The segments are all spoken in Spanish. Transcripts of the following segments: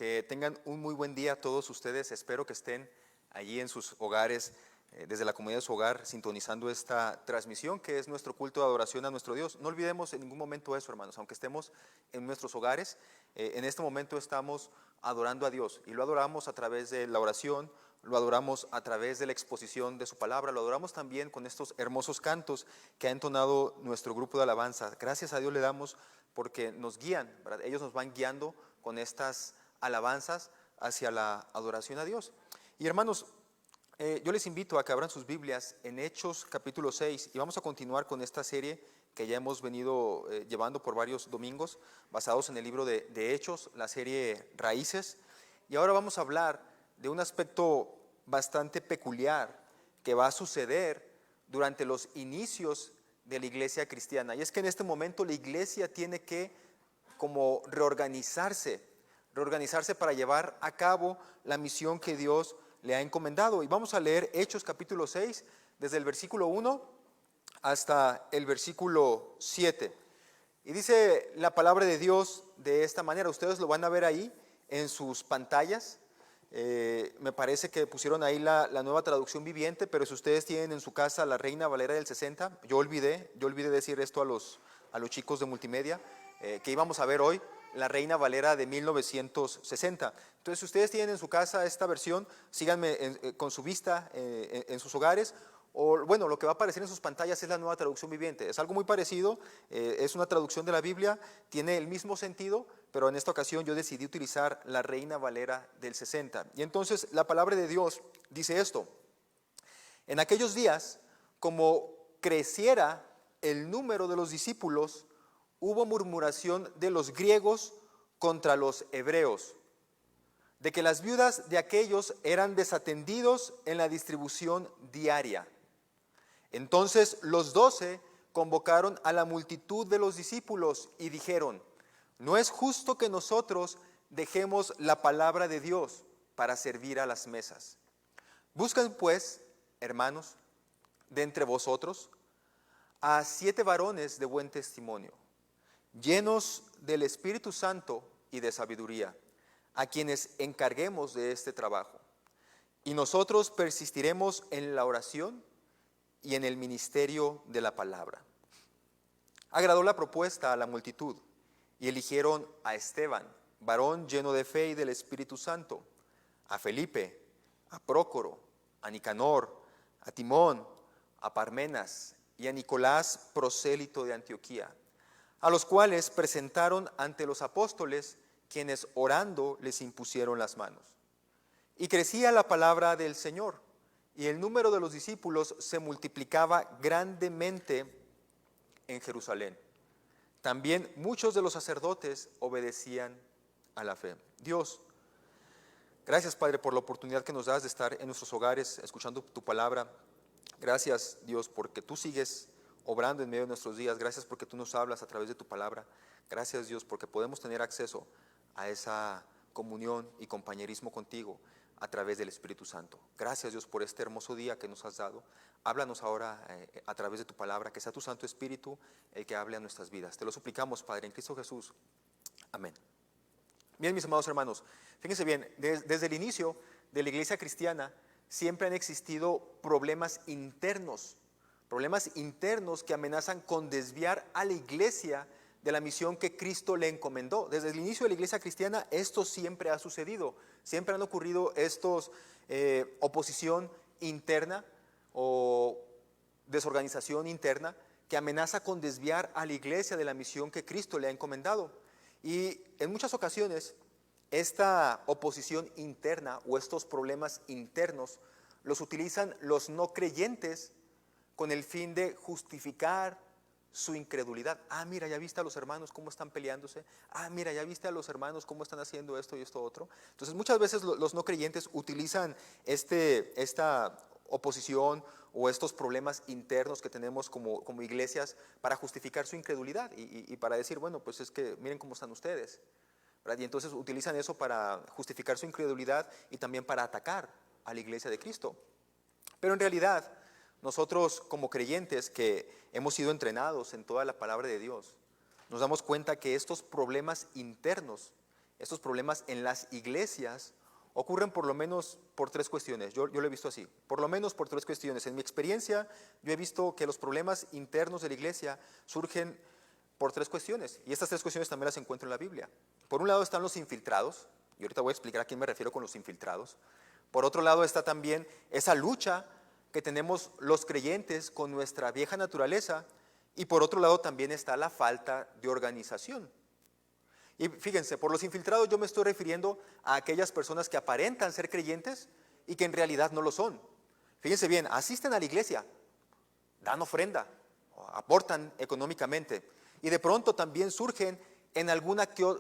Que tengan un muy buen día todos ustedes. Espero que estén allí en sus hogares, desde la comunidad de su hogar, sintonizando esta transmisión que es nuestro culto de adoración a nuestro Dios. No olvidemos en ningún momento eso, hermanos, aunque estemos en nuestros hogares, en este momento estamos adorando a Dios y lo adoramos a través de la oración, lo adoramos a través de la exposición de su palabra, lo adoramos también con estos hermosos cantos que ha entonado nuestro grupo de alabanza. Gracias a Dios le damos porque nos guían, ¿verdad? Ellos nos van guiando con estas alabanzas hacia la adoración a Dios. Y hermanos, yo les invito a que abran sus Biblias en Hechos capítulo 6 y vamos a continuar con esta serie que ya hemos venido llevando por varios domingos, basados en el libro de Hechos, la serie Raíces. Y ahora vamos a hablar de un aspecto bastante peculiar que va a suceder durante los inicios de la iglesia cristiana. Y es que en este momento la iglesia tiene que como reorganizarse para llevar a cabo la misión que Dios le ha encomendado. Y vamos a leer Hechos capítulo 6, desde el versículo 1 hasta el versículo 7. Y dice la palabra de Dios de esta manera, ustedes lo van a ver ahí en sus pantallas. Me parece que pusieron ahí la nueva traducción viviente, pero si ustedes tienen en su casa la Reina Valera del 60, yo olvidé decir esto a los chicos de multimedia, que íbamos a ver hoy, la Reina Valera de 1960. Entonces, si ustedes tienen en su casa esta versión, síganme con su vista en sus hogares, o bueno, lo que va a aparecer en sus pantallas es la nueva traducción viviente. Es algo muy parecido, es una traducción de la Biblia, tiene el mismo sentido, pero en esta ocasión yo decidí utilizar la Reina Valera del 60. Y entonces la palabra de Dios dice esto: en aquellos días, como creciera el número de los discípulos, hubo murmuración de los griegos contra los hebreos, de que las viudas de aquellos eran desatendidos en la distribución diaria. Entonces los 12 convocaron a la multitud de los discípulos y dijeron: no es justo que nosotros dejemos la palabra de Dios para servir a las mesas. Buscan pues, hermanos, de entre vosotros a 7 varones de buen testimonio, llenos del Espíritu Santo y de sabiduría, a quienes encarguemos de este trabajo. Y nosotros persistiremos en la oración y en el ministerio de la palabra. Agradó la propuesta a la multitud y eligieron a Esteban, varón lleno de fe y del Espíritu Santo, a Felipe, a Prócoro, a Nicanor, a Timón, a Parmenas y a Nicolás, prosélito de Antioquía, a los cuales presentaron ante los apóstoles, quienes orando les impusieron las manos. Y crecía la palabra del Señor, y el número de los discípulos se multiplicaba grandemente en Jerusalén. También muchos de los sacerdotes obedecían a la fe. Dios, gracias, Padre, por la oportunidad que nos das de estar en nuestros hogares escuchando tu palabra. Gracias, Dios, porque tú sigues obrando en medio de nuestros días. Gracias porque tú nos hablas a través de tu palabra. Gracias, Dios, porque podemos tener acceso a esa comunión y compañerismo contigo a través del Espíritu Santo. Gracias, Dios, por este hermoso día que nos has dado. Háblanos ahora a través de tu palabra, que sea tu Santo Espíritu el que hable a nuestras vidas. Te lo suplicamos, Padre, en Cristo Jesús. Amén. Bien, mis amados hermanos, fíjense bien, desde el inicio de la iglesia cristiana siempre han existido problemas internos que amenazan con desviar a la iglesia de la misión que Cristo le encomendó. Desde el inicio de la iglesia cristiana esto siempre ha sucedido, siempre han ocurrido estos oposición interna o desorganización interna que amenaza con desviar a la iglesia de la misión que Cristo le ha encomendado. Y en muchas ocasiones esta oposición interna o estos problemas internos los utilizan los no creyentes con el fin de justificar su incredulidad. Mira, ya viste a los hermanos cómo están peleándose. Mira, ya viste a los hermanos cómo están haciendo esto y esto otro. Entonces muchas veces los no creyentes utilizan esta oposición o estos problemas internos que tenemos como iglesias para justificar su incredulidad y para decir, bueno, pues es que miren cómo están ustedes, ¿verdad? Y entonces utilizan eso para justificar su incredulidad y también para atacar a la iglesia de Cristo. Pero en realidad nosotros como creyentes que hemos sido entrenados en toda la palabra de Dios, nos damos cuenta que estos problemas internos estos problemas en las iglesias ocurren por lo menos por tres cuestiones. Yo lo he visto así, por lo menos por tres cuestiones. En mi experiencia, yo he visto que los problemas internos de la iglesia surgen por tres cuestiones, y estas tres cuestiones también las encuentro en la Biblia. Por un lado están los infiltrados, y ahorita voy a explicar a quién me refiero con los infiltrados. Por otro lado está también esa lucha que tenemos los creyentes con nuestra vieja naturaleza, y por otro lado también está la falta de organización. Y fíjense, por los infiltrados yo me estoy refiriendo a aquellas personas que aparentan ser creyentes y que en realidad no lo son. Fíjense bien, asisten a la iglesia, dan ofrenda, aportan económicamente, y de pronto también surgen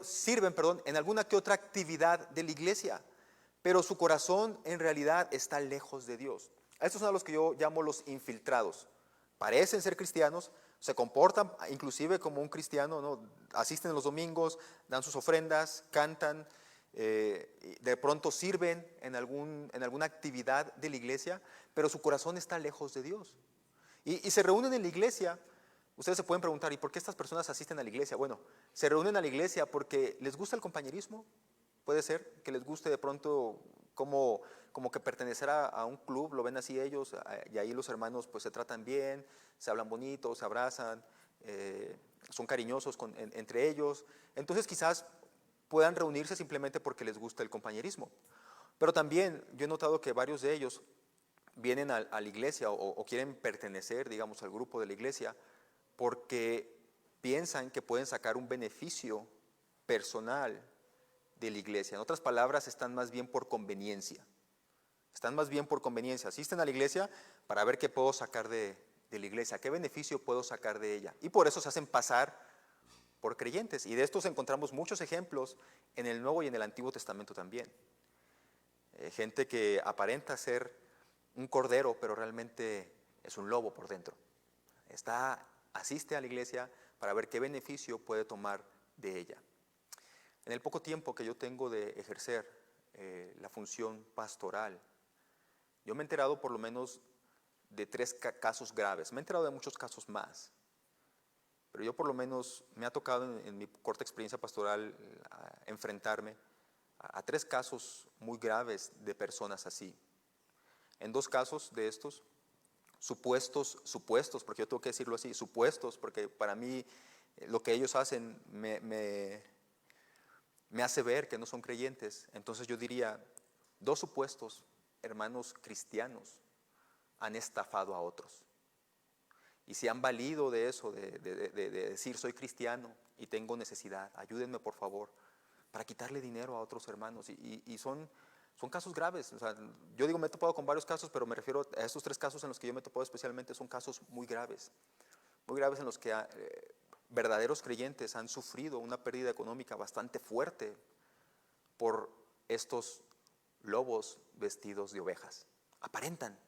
sirven en alguna que otra actividad de la iglesia, pero su corazón en realidad está lejos de Dios. Estos son a los que yo llamo los infiltrados. Parecen ser cristianos, se comportan inclusive como un cristiano, ¿no? Asisten los domingos, dan sus ofrendas, cantan, de pronto sirven en alguna actividad de la iglesia, pero su corazón está lejos de Dios. Y se reúnen en la iglesia. Ustedes se pueden preguntar, ¿y por qué estas personas asisten a la iglesia? Bueno, se reúnen a la iglesia porque les gusta el compañerismo. Puede ser que les guste de pronto como que pertenecer a un club, lo ven así ellos, y ahí los hermanos pues se tratan bien, se hablan bonito, se abrazan, son cariñosos entre ellos. Entonces quizás puedan reunirse simplemente porque les gusta el compañerismo. Pero también yo he notado que varios de ellos vienen a la iglesia o quieren pertenecer, digamos, al grupo de la iglesia porque piensan que pueden sacar un beneficio personal de la iglesia. En otras palabras, están más bien por conveniencia. Están más bien por conveniencia. Asisten a la iglesia para ver qué puedo sacar de la iglesia, qué beneficio puedo sacar de ella. Y por eso se hacen pasar por creyentes. Y de estos encontramos muchos ejemplos en el Nuevo y en el Antiguo Testamento también. Gente que aparenta ser un cordero, pero realmente es un lobo por dentro. Asiste a la iglesia para ver qué beneficio puede tomar de ella. En el poco tiempo que yo tengo de ejercer la función pastoral, yo me he enterado por lo menos de 3 casos graves. Me he enterado de muchos casos más, pero yo por lo menos me ha tocado en mi corta experiencia pastoral enfrentarme a 3 casos muy graves de personas así. En 2 casos de estos, supuestos, porque yo tengo que decirlo así, supuestos, porque para mí lo que ellos hacen me hace ver que no son creyentes. Entonces yo diría, 2 supuestos hermanos cristianos han estafado a otros. Y se han valido de eso, de decir soy cristiano y tengo necesidad, ayúdenme por favor, para quitarle dinero a otros hermanos. Y son casos graves. O sea, yo digo, me he topado con varios casos, pero me refiero a estos 3 casos en los que yo me he topado especialmente. Son casos muy graves en los que verdaderos creyentes han sufrido una pérdida económica bastante fuerte por estos lobos vestidos de ovejas. Aparentan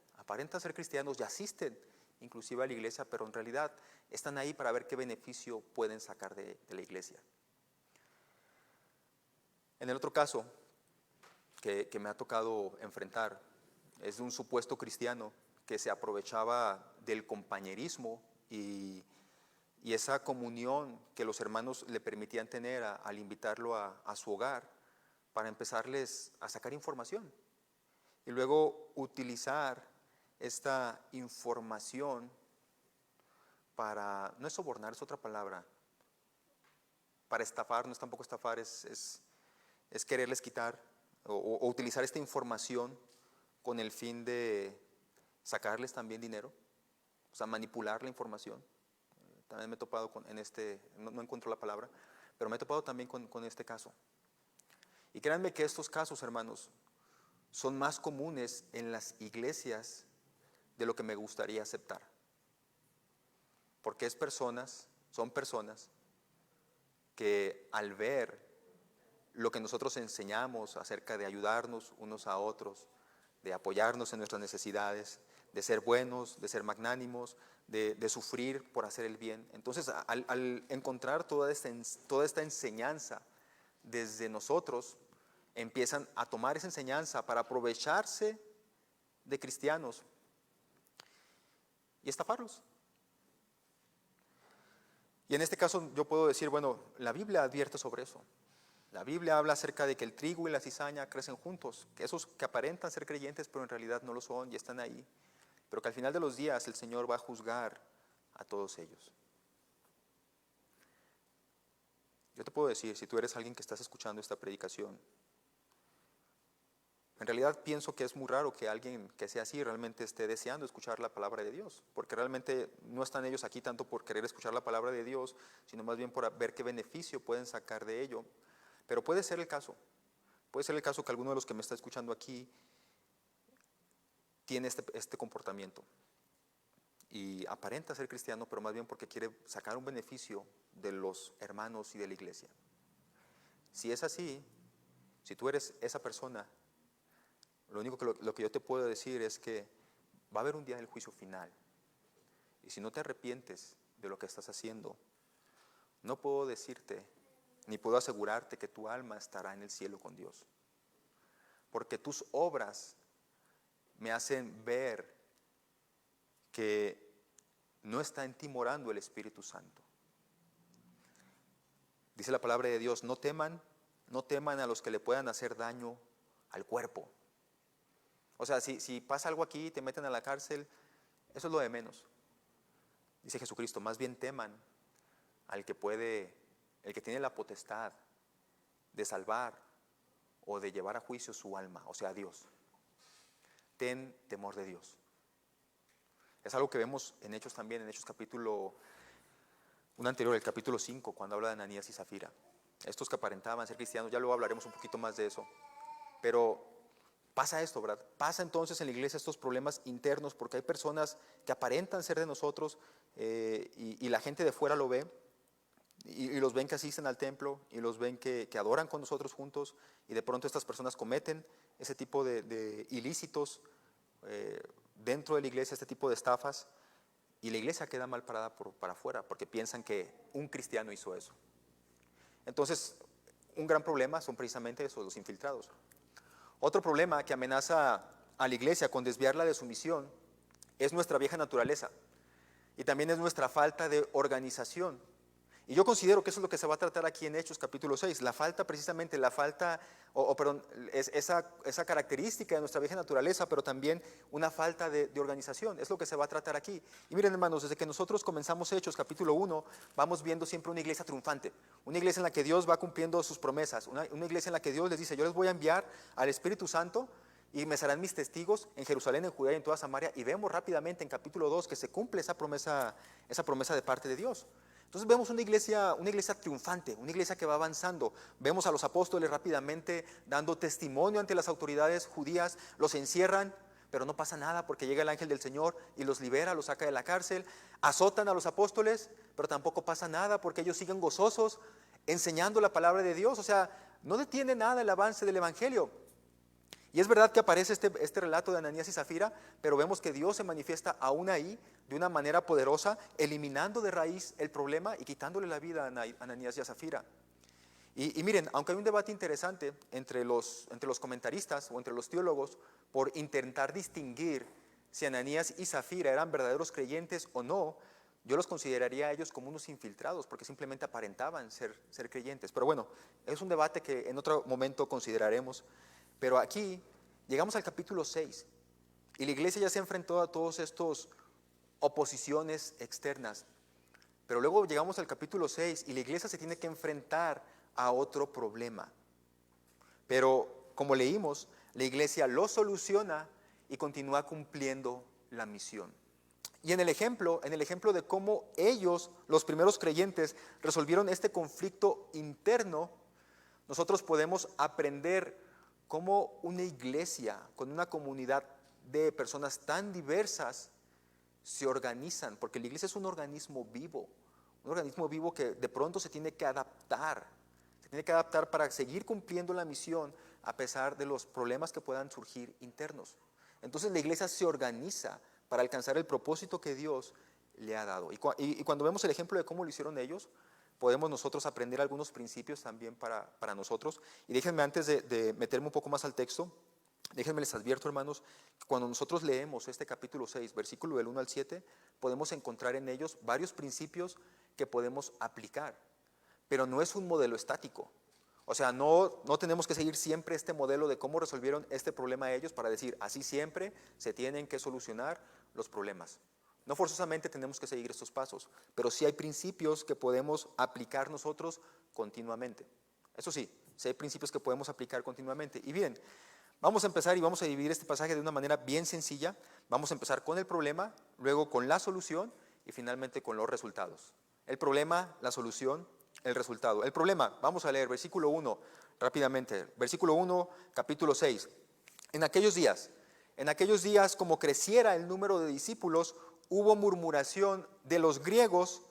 ser cristianos y asisten inclusive a la iglesia, pero en realidad están ahí para ver qué beneficio pueden sacar de la iglesia. En el otro caso que me ha tocado enfrentar es de un supuesto cristiano que se aprovechaba del compañerismo y esa comunión que los hermanos le permitían tener al invitarlo a su hogar para empezarles a sacar información y luego utilizar esta información para, no es sobornar, es otra palabra, para estafar. No es tampoco estafar, es quererles quitar o utilizar esta información con el fin de sacarles también dinero, o sea, manipular la información. También me he topado no encuentro la palabra, pero me he topado también con este caso. Y créanme que estos casos, hermanos, son más comunes en las iglesias de lo que me gustaría aceptar. Porque son personas que al ver lo que nosotros enseñamos acerca de ayudarnos unos a otros, de apoyarnos en nuestras necesidades, de ser buenos, de ser magnánimos, de sufrir por hacer el bien. Entonces, al encontrar toda esta enseñanza desde nosotros, empiezan a tomar esa enseñanza para aprovecharse de cristianos y estafarlos. Y en este caso yo puedo decir, bueno, la Biblia advierte sobre eso. La Biblia habla acerca de que el trigo y la cizaña crecen juntos, que esos que aparentan ser creyentes pero en realidad no lo son y están ahí, pero que al final de los días el Señor va a juzgar a todos ellos. Yo te puedo decir, si tú eres alguien que estás escuchando esta predicación, en realidad pienso que es muy raro que alguien que sea así realmente esté deseando escuchar la palabra de Dios, porque realmente no están ellos aquí tanto por querer escuchar la palabra de Dios, sino más bien por ver qué beneficio pueden sacar de ello. Pero puede ser el caso que alguno de los que me está escuchando aquí tiene este comportamiento y aparenta ser cristiano, pero más bien porque quiere sacar un beneficio de los hermanos y de la iglesia. Si es así, si tú eres esa persona, lo único que lo que yo te puedo decir es que va a haber un día del juicio final. Y si no te arrepientes de lo que estás haciendo, no puedo decirte, ni puedo asegurarte que tu alma estará en el cielo con Dios. Porque tus obras me hacen ver que no está en ti morando el Espíritu Santo. Dice la palabra de Dios, no teman a los que le puedan hacer daño al cuerpo. O sea, si pasa algo aquí y te meten a la cárcel, eso es lo de menos. Dice Jesucristo, más bien teman al que el que tiene la potestad de salvar o de llevar a juicio su alma, o sea, Dios. Ten temor de Dios. Es algo que vemos en Hechos también, en Hechos capítulo, un anterior, el capítulo 5, cuando habla de Ananías y Zafira. Estos que aparentaban ser cristianos, ya luego hablaremos un poquito más de eso. Pero pasa esto, ¿verdad? Pasa entonces en la iglesia estos problemas internos porque hay personas que aparentan ser de nosotros y la gente de fuera lo ve y los ven que asisten al templo y los ven que adoran con nosotros juntos y de pronto estas personas cometen ese tipo de ilícitos dentro de la iglesia, este tipo de estafas y la iglesia queda mal parada para afuera porque piensan que un cristiano hizo eso. Entonces, un gran problema son precisamente esos, los infiltrados. Otro problema que amenaza a la iglesia con desviarla de su misión es nuestra vieja naturaleza y también es nuestra falta de organización. Y yo considero que eso es lo que se va a tratar aquí en Hechos capítulo 6, es esa característica de nuestra vieja naturaleza, pero también una falta de organización, es lo que se va a tratar aquí. Y miren hermanos, desde que nosotros comenzamos Hechos capítulo 1, vamos viendo siempre una iglesia triunfante, una iglesia en la que Dios va cumpliendo sus promesas, una iglesia en la que Dios les dice, yo les voy a enviar al Espíritu Santo, y me serán mis testigos en Jerusalén, en Judea y en toda Samaria. Y vemos rápidamente en capítulo 2 que se cumple esa promesa de parte de Dios. Entonces vemos una iglesia triunfante, una iglesia que va avanzando. Vemos a los apóstoles rápidamente dando testimonio ante las autoridades judías, los encierran, pero no pasa nada porque llega el ángel del Señor y los libera, los saca de la cárcel. Azotan a los apóstoles, pero tampoco pasa nada porque ellos siguen gozosos enseñando la palabra de Dios. O sea, no detiene nada el avance del evangelio. Y es verdad que aparece este relato de Ananías y Zafira, pero vemos que Dios se manifiesta aún ahí de una manera poderosa, eliminando de raíz el problema y quitándole la vida a Ananías y a Zafira. Y miren, aunque hay un debate interesante entre los comentaristas o entre los teólogos por intentar distinguir si Ananías y Zafira eran verdaderos creyentes o no, yo los consideraría a ellos como unos infiltrados porque simplemente aparentaban ser creyentes. Pero bueno, es un debate que en otro momento consideraremos. Pero aquí llegamos al capítulo 6 y la iglesia ya se enfrentó a todos estos oposiciones externas. Pero luego llegamos al capítulo 6 y la iglesia se tiene que enfrentar a otro problema. Pero como leímos, la iglesia lo soluciona y continúa cumpliendo la misión. Y en el ejemplo de cómo ellos, los primeros creyentes, resolvieron este conflicto interno, nosotros podemos aprender cómo una iglesia con una comunidad de personas tan diversas se organizan, porque la iglesia es un organismo vivo que de pronto se tiene que adaptar para seguir cumpliendo la misión a pesar de los problemas que puedan surgir internos. Entonces la iglesia se organiza para alcanzar el propósito que Dios le ha dado. Y cuando vemos el ejemplo de cómo lo hicieron ellos, podemos nosotros aprender algunos principios también para nosotros. Y déjenme, antes de meterme un poco más al texto, déjenme les advierto, hermanos, que cuando nosotros leemos este capítulo 6, versículo del 1 al 7, podemos encontrar en ellos varios principios que podemos aplicar. Pero no es un modelo estático. O sea, no tenemos que seguir siempre este modelo de cómo resolvieron este problema ellos para decir, así siempre se tienen que solucionar los problemas. No forzosamente tenemos que seguir estos pasos, pero sí hay principios que podemos aplicar nosotros continuamente. Eso sí hay principios que podemos aplicar continuamente. Y bien, vamos a empezar y vamos a dividir este pasaje de una manera bien sencilla. Vamos a empezar con el problema, luego con la solución y finalmente con los resultados. El problema, la solución, el resultado. El problema, vamos a leer versículo 1 rápidamente. Versículo 1, capítulo 6. En aquellos días, como creciera el número de discípulos, hubo murmuración de los griegos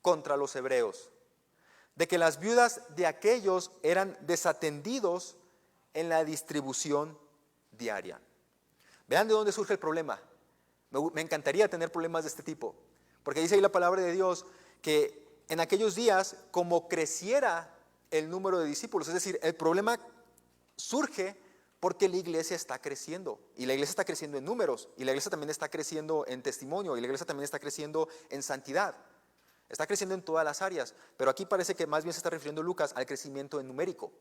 contra los hebreos, de que las viudas de aquellos eran desatendidos en la distribución diaria. Vean de dónde surge el problema. Me encantaría tener problemas de este tipo, porque dice ahí la palabra de Dios que en aquellos días, como creciera el número de discípulos, es decir, el problema surge porque la iglesia está creciendo, y la iglesia está creciendo en números, y la iglesia también está creciendo en testimonio, y la iglesia también está creciendo en santidad. Está creciendo en todas las áreas, pero aquí parece que más bien se está refiriendo Lucas al crecimiento en numérico.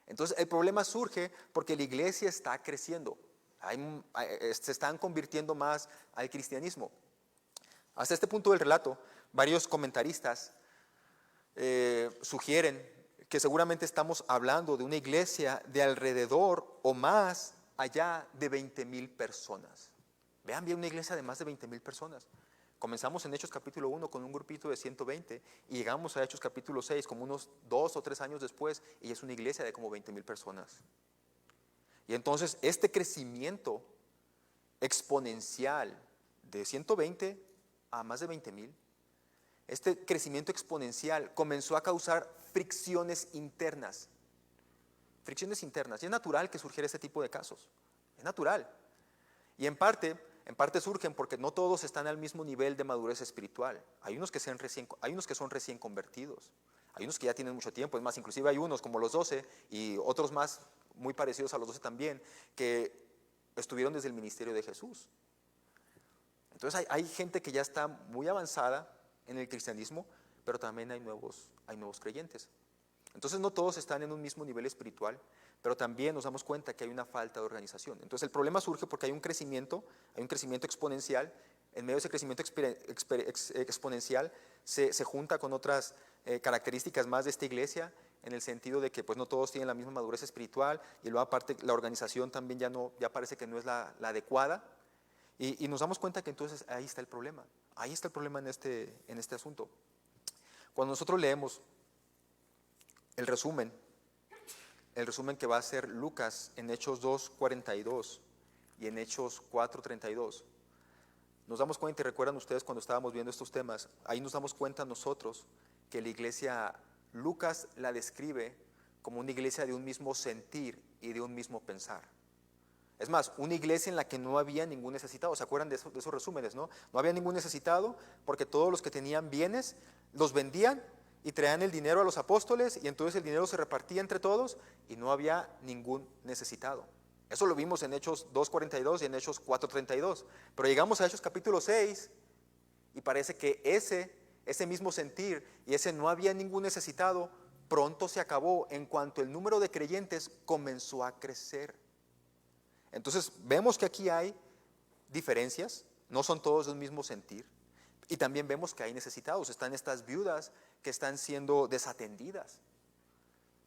Entonces el problema surge porque la iglesia está creciendo, se están convirtiendo más al cristianismo. Hasta este punto del relato, varios comentaristas sugieren que seguramente estamos hablando de una iglesia de alrededor o más allá de 20,000 personas. Vean bien, una iglesia de más de 20,000 personas. Comenzamos en Hechos capítulo 1 con un grupito de 120 y llegamos a Hechos capítulo 6 como unos 2 o 3 años después y es una iglesia de como 20,000 personas. Y entonces este crecimiento exponencial de 120 a más de 20,000, este crecimiento exponencial comenzó a causar fricciones internas. Fricciones internas. Y es natural que surgiera este tipo de casos. Es natural. Y en parte surgen porque no todos están al mismo nivel de madurez espiritual. Hay unos que son recién convertidos. Hay unos que ya tienen mucho tiempo. Es más, inclusive hay unos como los 12 y otros más muy parecidos a los 12 también, que estuvieron desde el ministerio de Jesús. Entonces hay gente que ya está muy avanzada en el cristianismo, pero también hay nuevos creyentes. Entonces no todos están en un mismo nivel espiritual, pero también nos damos cuenta que hay una falta de organización. Entonces el problema surge porque hay un crecimiento exponencial. En medio de ese crecimiento exponencial se junta con otras características más de esta iglesia, en el sentido de que pues no todos tienen la misma madurez espiritual, y luego aparte la organización también ya parece que no es la adecuada, y nos damos cuenta que entonces ahí está el problema. Ahí está el problema en este asunto. Cuando nosotros leemos el resumen que va a hacer Lucas en Hechos 2:42 y en Hechos 4:32, nos damos cuenta, y recuerdan ustedes cuando estábamos viendo estos temas, ahí nos damos cuenta nosotros que la iglesia, Lucas la describe como una iglesia de un mismo sentir y de un mismo pensar. Es más, una iglesia en la que no había ningún necesitado. ¿Se acuerdan de esos resúmenes, no? No había ningún necesitado porque todos los que tenían bienes los vendían y traían el dinero a los apóstoles, y entonces el dinero se repartía entre todos y no había ningún necesitado. Eso lo vimos en Hechos 2:42 y en Hechos 4:32. Pero llegamos a Hechos capítulo 6 y parece que ese mismo sentir y ese no había ningún necesitado pronto se acabó en cuanto el número de creyentes comenzó a crecer. Entonces vemos que aquí hay diferencias, no son todos de un mismo sentir, y también vemos que hay necesitados. Están estas viudas que están siendo desatendidas.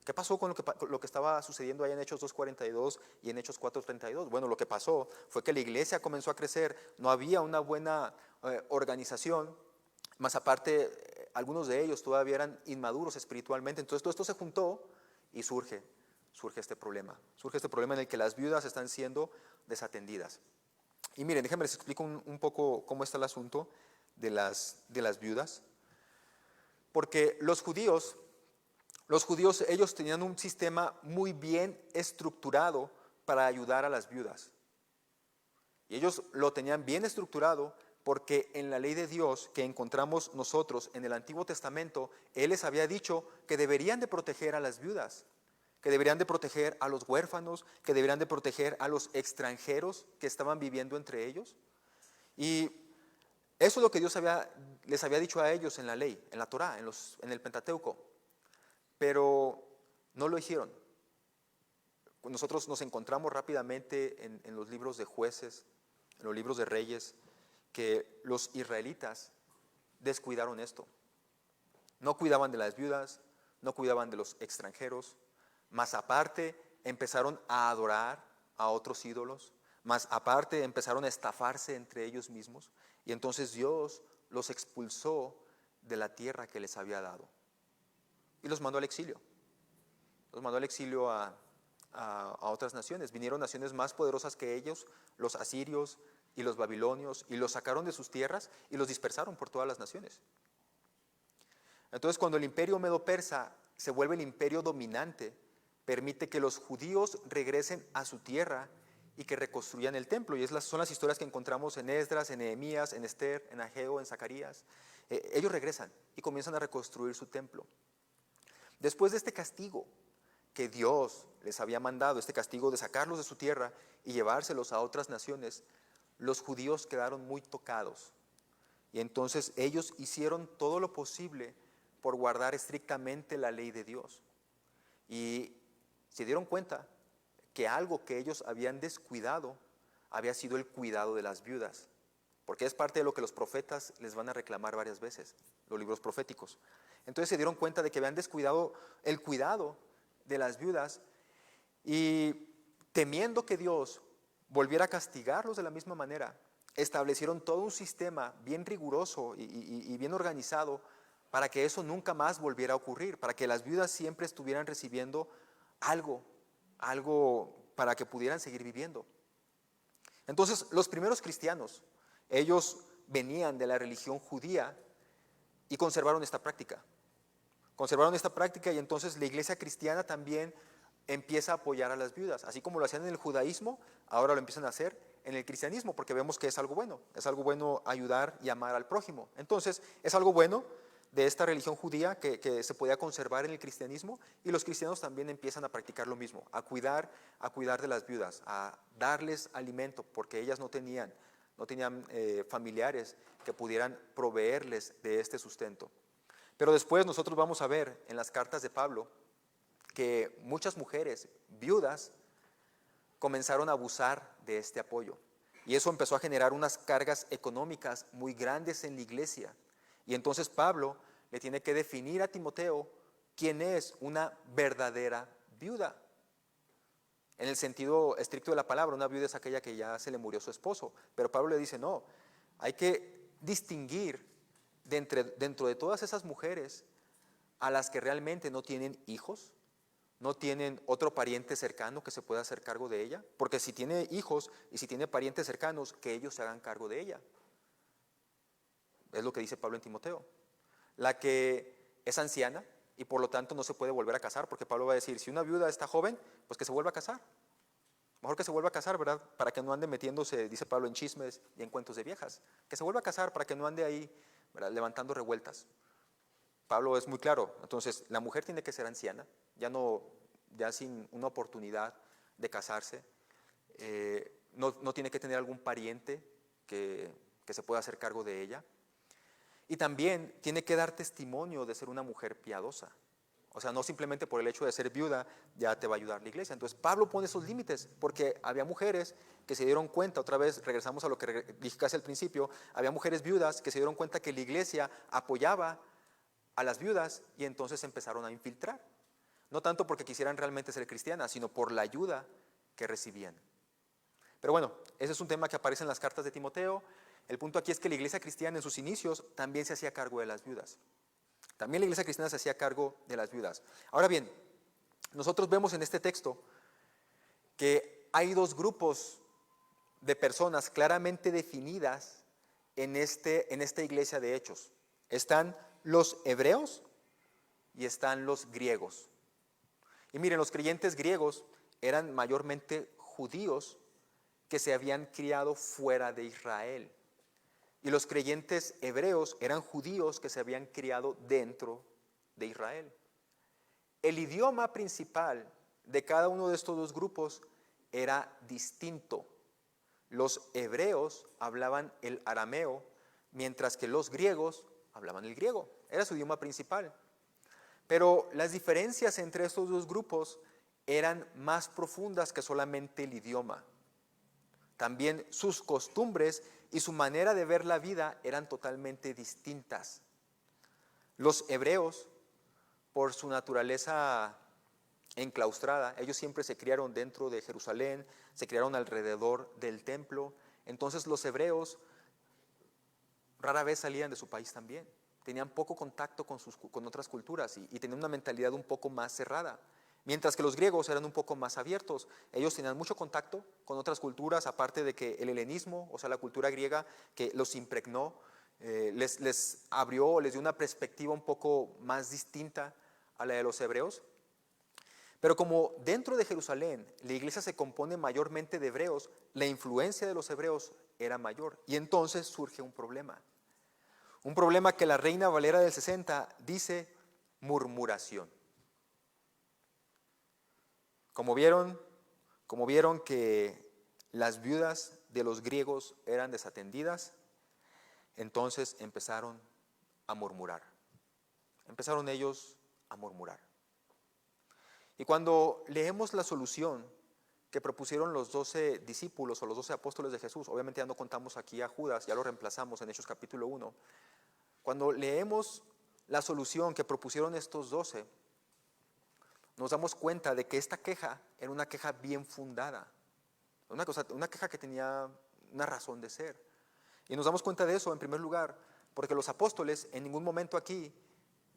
¿Qué pasó con lo que estaba sucediendo ahí en Hechos 2:42 y en Hechos 4:32? Bueno, lo que pasó fue que la iglesia comenzó a crecer, no había una buena organización, más aparte algunos de ellos todavía eran inmaduros espiritualmente. Entonces todo esto se juntó y surge este problema. Surge este problema en el que las viudas están siendo desatendidas. Y miren, déjenme les explico un poco cómo está el asunto de las viudas. Porque los judíos ellos tenían un sistema muy bien estructurado para ayudar a las viudas. Y ellos lo tenían bien estructurado porque en la ley de Dios que encontramos nosotros en el Antiguo Testamento, Él les había dicho que deberían de proteger a las viudas, que deberían de proteger a los huérfanos, que deberían de proteger a los extranjeros que estaban viviendo entre ellos. Y eso es lo que Dios les había dicho a ellos en la ley, en la Torá, en el Pentateuco. Pero no lo hicieron. Nosotros nos encontramos rápidamente en los libros de jueces, en los libros de reyes, que los israelitas descuidaron esto. No cuidaban de las viudas, no cuidaban de los extranjeros, más aparte empezaron a adorar a otros ídolos, más aparte empezaron a estafarse entre ellos mismos, y entonces Dios los expulsó de la tierra que les había dado y los mandó al exilio. Los mandó al exilio a otras naciones. Vinieron naciones más poderosas que ellos, los asirios y los babilonios, y los sacaron de sus tierras y los dispersaron por todas las naciones. Entonces, cuando el imperio medo-persa se vuelve el imperio dominante, permite que los judíos regresen a su tierra y que reconstruyan el templo. Y son las historias que encontramos en Esdras, en Nehemías, en Esther, en Ageo, en Zacarías. Ellos regresan y comienzan a reconstruir su templo. Después de este castigo que Dios les había mandado, este castigo de sacarlos de su tierra y llevárselos a otras naciones, los judíos quedaron muy tocados. Y entonces ellos hicieron todo lo posible por guardar estrictamente la ley de Dios. Y se dieron cuenta que algo que ellos habían descuidado había sido el cuidado de las viudas, porque es parte de lo que los profetas les van a reclamar varias veces, los libros proféticos. Entonces se dieron cuenta de que habían descuidado el cuidado de las viudas, y temiendo que Dios volviera a castigarlos de la misma manera, establecieron todo un sistema bien riguroso y bien organizado para que eso nunca más volviera a ocurrir, para que las viudas siempre estuvieran recibiendo algo para que pudieran seguir viviendo. Entonces, los primeros cristianos, ellos venían de la religión judía y conservaron esta práctica. Y entonces la iglesia cristiana también empieza a apoyar a las viudas. Así como lo hacían en el judaísmo, ahora lo empiezan a hacer en el cristianismo, porque vemos que es algo bueno ayudar y amar al prójimo. Entonces, es algo bueno de esta religión judía que se podía conservar en el cristianismo, y los cristianos también empiezan a practicar lo mismo, a cuidar de las viudas, a darles alimento, porque ellas no tenían familiares que pudieran proveerles de este sustento. Pero después nosotros vamos a ver en las cartas de Pablo que muchas mujeres viudas comenzaron a abusar de este apoyo, y eso empezó a generar unas cargas económicas muy grandes en la iglesia. Y entonces Pablo le tiene que definir a Timoteo quién es una verdadera viuda. En el sentido estricto de la palabra, una viuda es aquella que ya se le murió su esposo. Pero Pablo le dice, no, hay que distinguir dentro de todas esas mujeres a las que realmente no tienen hijos, no tienen otro pariente cercano que se pueda hacer cargo de ella. Porque si tiene hijos y si tiene parientes cercanos, que ellos se hagan cargo de ella. Es lo que dice Pablo en Timoteo. La que es anciana y por lo tanto no se puede volver a casar, porque Pablo va a decir, si una viuda está joven, pues que se vuelva a casar. Mejor que se vuelva a casar, ¿verdad? Para que no ande metiéndose, dice Pablo, en chismes y en cuentos de viejas. Que se vuelva a casar para que no ande ahí, ¿verdad?, levantando revueltas. Pablo es muy claro. Entonces, la mujer tiene que ser anciana, ya sin una oportunidad de casarse. No tiene que tener algún pariente que se pueda hacer cargo de ella. Y también tiene que dar testimonio de ser una mujer piadosa. O sea, no simplemente por el hecho de ser viuda ya te va a ayudar la iglesia. Entonces Pablo pone esos límites porque había mujeres que se dieron cuenta, otra vez regresamos a lo que dije casi al principio, había mujeres viudas que se dieron cuenta que la iglesia apoyaba a las viudas y entonces empezaron a infiltrar. No tanto porque quisieran realmente ser cristianas, sino por la ayuda que recibían. Pero bueno, ese es un tema que aparece en las cartas de Timoteo. El punto aquí es que la iglesia cristiana en sus inicios también se hacía cargo de las viudas. También la iglesia cristiana se hacía cargo de las viudas. Ahora bien, nosotros vemos en este texto que hay dos grupos de personas claramente definidas en esta iglesia de Hechos. Están los hebreos y están los griegos. Y miren, los creyentes griegos eran mayormente judíos que se habían criado fuera de Israel. Y los creyentes hebreos eran judíos que se habían criado dentro de Israel. El idioma principal de cada uno de estos dos grupos era distinto. Los hebreos hablaban el arameo, mientras que los griegos hablaban el griego. Era su idioma principal. Pero las diferencias entre estos dos grupos eran más profundas que solamente el idioma. También sus costumbres y su manera de ver la vida eran totalmente distintas. Los hebreos, por su naturaleza enclaustrada, ellos siempre se criaron dentro de Jerusalén, se criaron alrededor del templo. Entonces los hebreos rara vez salían de su país también. Tenían poco contacto con otras culturas y tenían una mentalidad un poco más cerrada. Mientras que los griegos eran un poco más abiertos. Ellos tenían mucho contacto con otras culturas, aparte de que el helenismo, o sea, la cultura griega que los impregnó, les abrió, les dio una perspectiva un poco más distinta a la de los hebreos. Pero como dentro de Jerusalén la iglesia se compone mayormente de hebreos, la influencia de los hebreos era mayor. Y entonces surge un problema. Un problema que la Reina Valera del 60 dice murmuración. Como vieron que las viudas de los griegos eran desatendidas, entonces empezaron a murmurar. Empezaron ellos a murmurar. Y cuando leemos la solución que propusieron los 12 discípulos o los 12 apóstoles de Jesús, obviamente ya no contamos aquí a Judas, ya lo reemplazamos en Hechos capítulo 1. Cuando leemos la solución que propusieron estos 12, nos damos cuenta de que esta queja era una queja bien fundada, una queja que tenía una razón de ser. Y nos damos cuenta de eso en primer lugar, porque los apóstoles en ningún momento aquí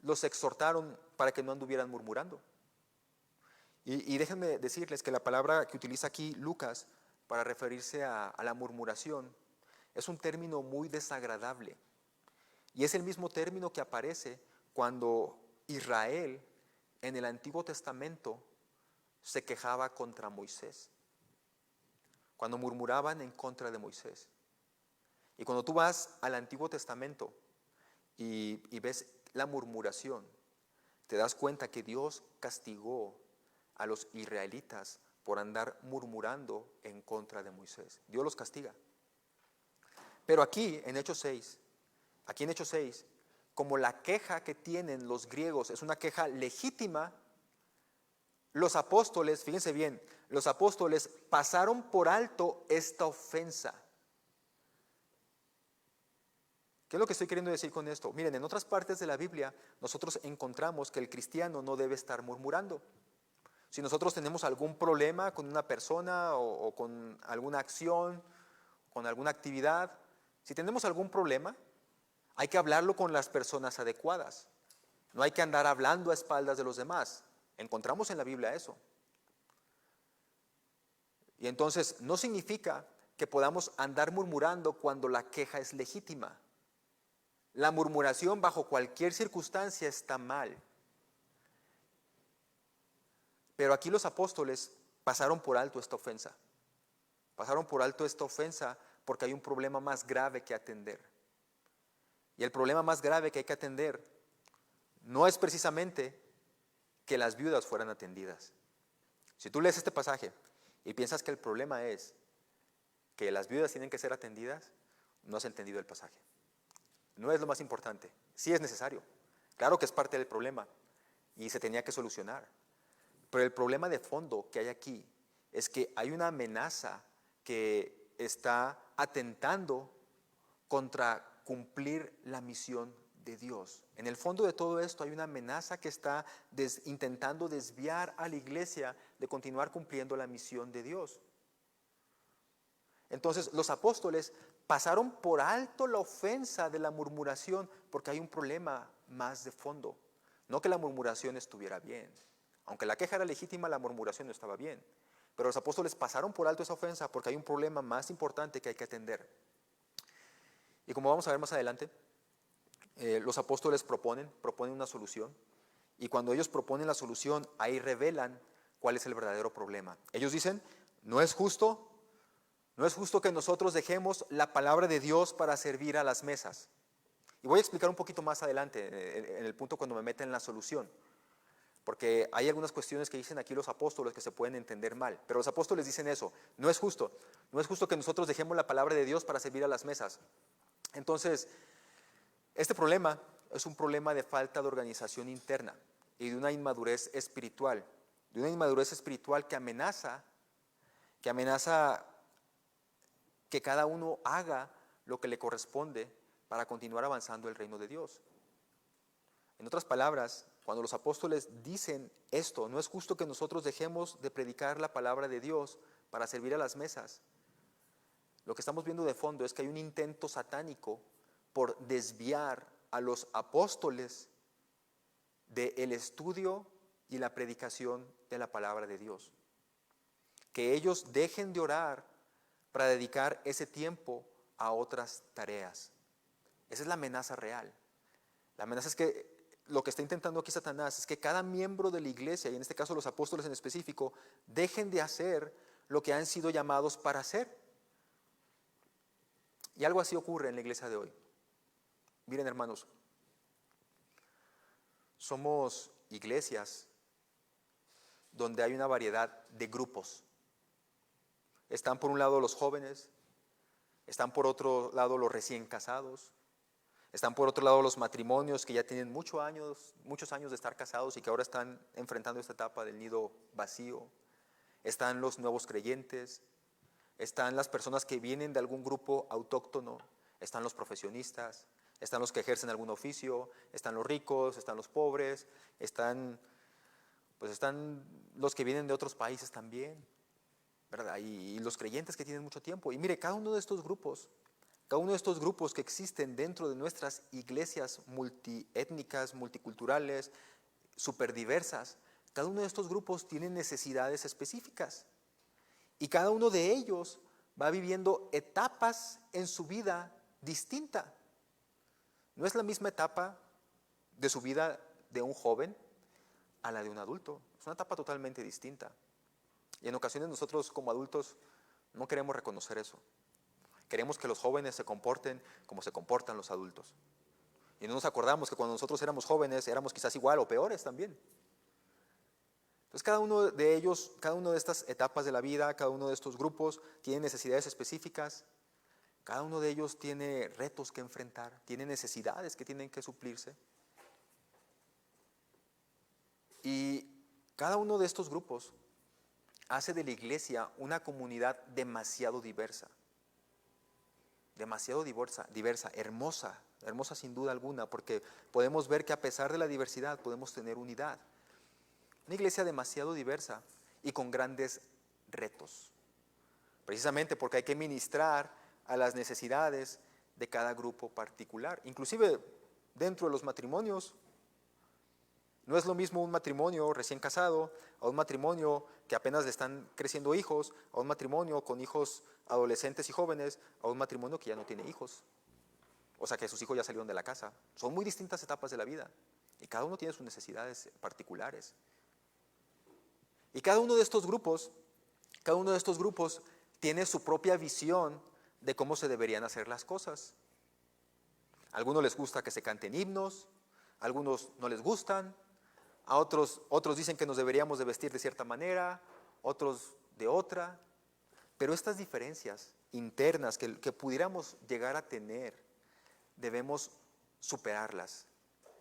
los exhortaron para que no anduvieran murmurando. Y déjenme decirles que la palabra que utiliza aquí Lucas para referirse a la murmuración es un término muy desagradable. Y es el mismo término que aparece cuando Israel en el Antiguo Testamento se quejaba contra Moisés, cuando murmuraban en contra de Moisés. Y cuando tú vas al Antiguo Testamento y ves la murmuración, te das cuenta que Dios castigó a los israelitas por andar murmurando en contra de Moisés. Dios los castiga. Pero aquí en Hechos 6, como la queja que tienen los griegos es una queja legítima, los apóstoles, fíjense bien, los apóstoles pasaron por alto esta ofensa. ¿Qué es lo que estoy queriendo decir con esto? Miren, en otras partes de la Biblia nosotros encontramos que el cristiano no debe estar murmurando. Si nosotros tenemos algún problema con una persona o con alguna acción, con alguna actividad, si tenemos algún problema, hay que hablarlo con las personas adecuadas. No hay que andar hablando a espaldas de los demás. Encontramos en la Biblia eso. Y entonces no significa que podamos andar murmurando cuando la queja es legítima. La murmuración bajo cualquier circunstancia está mal. Pero aquí los apóstoles pasaron por alto esta ofensa. Pasaron por alto esta ofensa porque hay un problema más grave que atender. Y el problema más grave que hay que atender no es precisamente que las viudas fueran atendidas. Si tú lees este pasaje y piensas que el problema es que las viudas tienen que ser atendidas, no has entendido el pasaje. No es lo más importante. Sí es necesario. Claro que es parte del problema y se tenía que solucionar. Pero el problema de fondo que hay aquí es que hay una amenaza que está atentando contra cumplir la misión de Dios. En el fondo de todo esto hay una amenaza que está intentando desviar a la iglesia de continuar cumpliendo la misión de Dios. Entonces los apóstoles pasaron por alto la ofensa de la murmuración porque hay un problema más de fondo. No que la murmuración estuviera bien. Aunque la queja era legítima, la murmuración no estaba bien. Pero los apóstoles pasaron por alto esa ofensa porque hay un problema más importante que hay que atender. Y como vamos a ver más adelante, los apóstoles proponen una solución. Y cuando ellos proponen la solución, ahí revelan cuál es el verdadero problema. Ellos dicen, no es justo que nosotros dejemos la palabra de Dios para servir a las mesas. Y voy a explicar un poquito más adelante, en el punto cuando me meten en la solución. Porque hay algunas cuestiones que dicen aquí los apóstoles que se pueden entender mal. Pero los apóstoles dicen eso, no es justo que nosotros dejemos la palabra de Dios para servir a las mesas. Entonces, este problema es un problema de falta de organización interna. y de una inmadurez espiritual, que amenaza que cada uno haga lo que le corresponde para continuar avanzando el reino de Dios. En otras palabras, cuando los apóstoles dicen esto, no es justo que nosotros dejemos de predicar la palabra de Dios para servir a las mesas. Lo que estamos viendo de fondo es que hay un intento satánico por desviar a los apóstoles del estudio y la predicación de la palabra de Dios. Que ellos dejen de orar para dedicar ese tiempo a otras tareas. Esa es la amenaza real. La amenaza es que lo que está intentando aquí Satanás es que cada miembro de la iglesia, y en este caso los apóstoles en específico, dejen de hacer lo que han sido llamados para hacer. Y algo así ocurre en la iglesia de hoy. Miren, hermanos, somos iglesias donde hay una variedad de grupos. Están por un lado los jóvenes, están por otro lado los recién casados, están por otro lado los matrimonios que ya tienen muchos años de estar casados y que ahora están enfrentando esta etapa del nido vacío. Están los nuevos creyentes, están las personas que vienen de algún grupo autóctono, están los profesionistas, están los que ejercen algún oficio, están los ricos, están los pobres, están los que vienen de otros países también, ¿verdad? Y los creyentes que tienen mucho tiempo. Y mire, cada uno de estos grupos que existen dentro de nuestras iglesias multiétnicas, multiculturales, superdiversas, cada uno de estos grupos tiene necesidades específicas. Y cada uno de ellos va viviendo etapas en su vida distinta. No es la misma etapa de su vida de un joven a la de un adulto. Es una etapa totalmente distinta. Y en ocasiones nosotros como adultos no queremos reconocer eso. Queremos que los jóvenes se comporten como se comportan los adultos. Y no nos acordamos que cuando nosotros éramos jóvenes éramos quizás igual o peores también. Entonces cada uno de ellos, cada una de estas etapas de la vida, cada uno de estos grupos tiene necesidades específicas. Cada uno de ellos tiene retos que enfrentar, tiene necesidades que tienen que suplirse. Y cada uno de estos grupos hace de la iglesia una comunidad demasiado diversa, hermosa sin duda alguna, porque podemos ver que a pesar de la diversidad podemos tener unidad. Una iglesia demasiado diversa y con grandes retos, precisamente porque hay que ministrar a las necesidades de cada grupo particular. Inclusive dentro de los matrimonios, no es lo mismo un matrimonio recién casado, a un matrimonio que apenas le están creciendo hijos, a un matrimonio con hijos adolescentes y jóvenes, a un matrimonio que ya no tiene hijos, o sea que sus hijos ya salieron de la casa. Son muy distintas etapas de la vida y cada uno tiene sus necesidades particulares. Y cada uno de estos grupos tiene su propia visión de cómo se deberían hacer las cosas. A algunos les gusta que se canten himnos, a algunos no les gustan, a otros dicen que nos deberíamos de vestir de cierta manera, otros de otra. Pero estas diferencias internas que pudiéramos llegar a tener, debemos superarlas,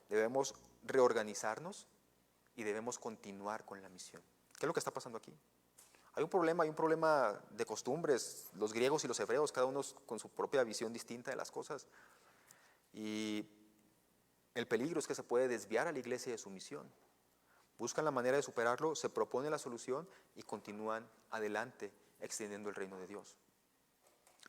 debemos reorganizarnos y debemos continuar con la misión. ¿Qué es lo que está pasando aquí? Hay un problema de costumbres, los griegos y los hebreos, cada uno con su propia visión distinta de las cosas. Y el peligro es que se puede desviar a la iglesia de su misión. Buscan la manera de superarlo, se propone la solución y continúan adelante extendiendo el reino de Dios.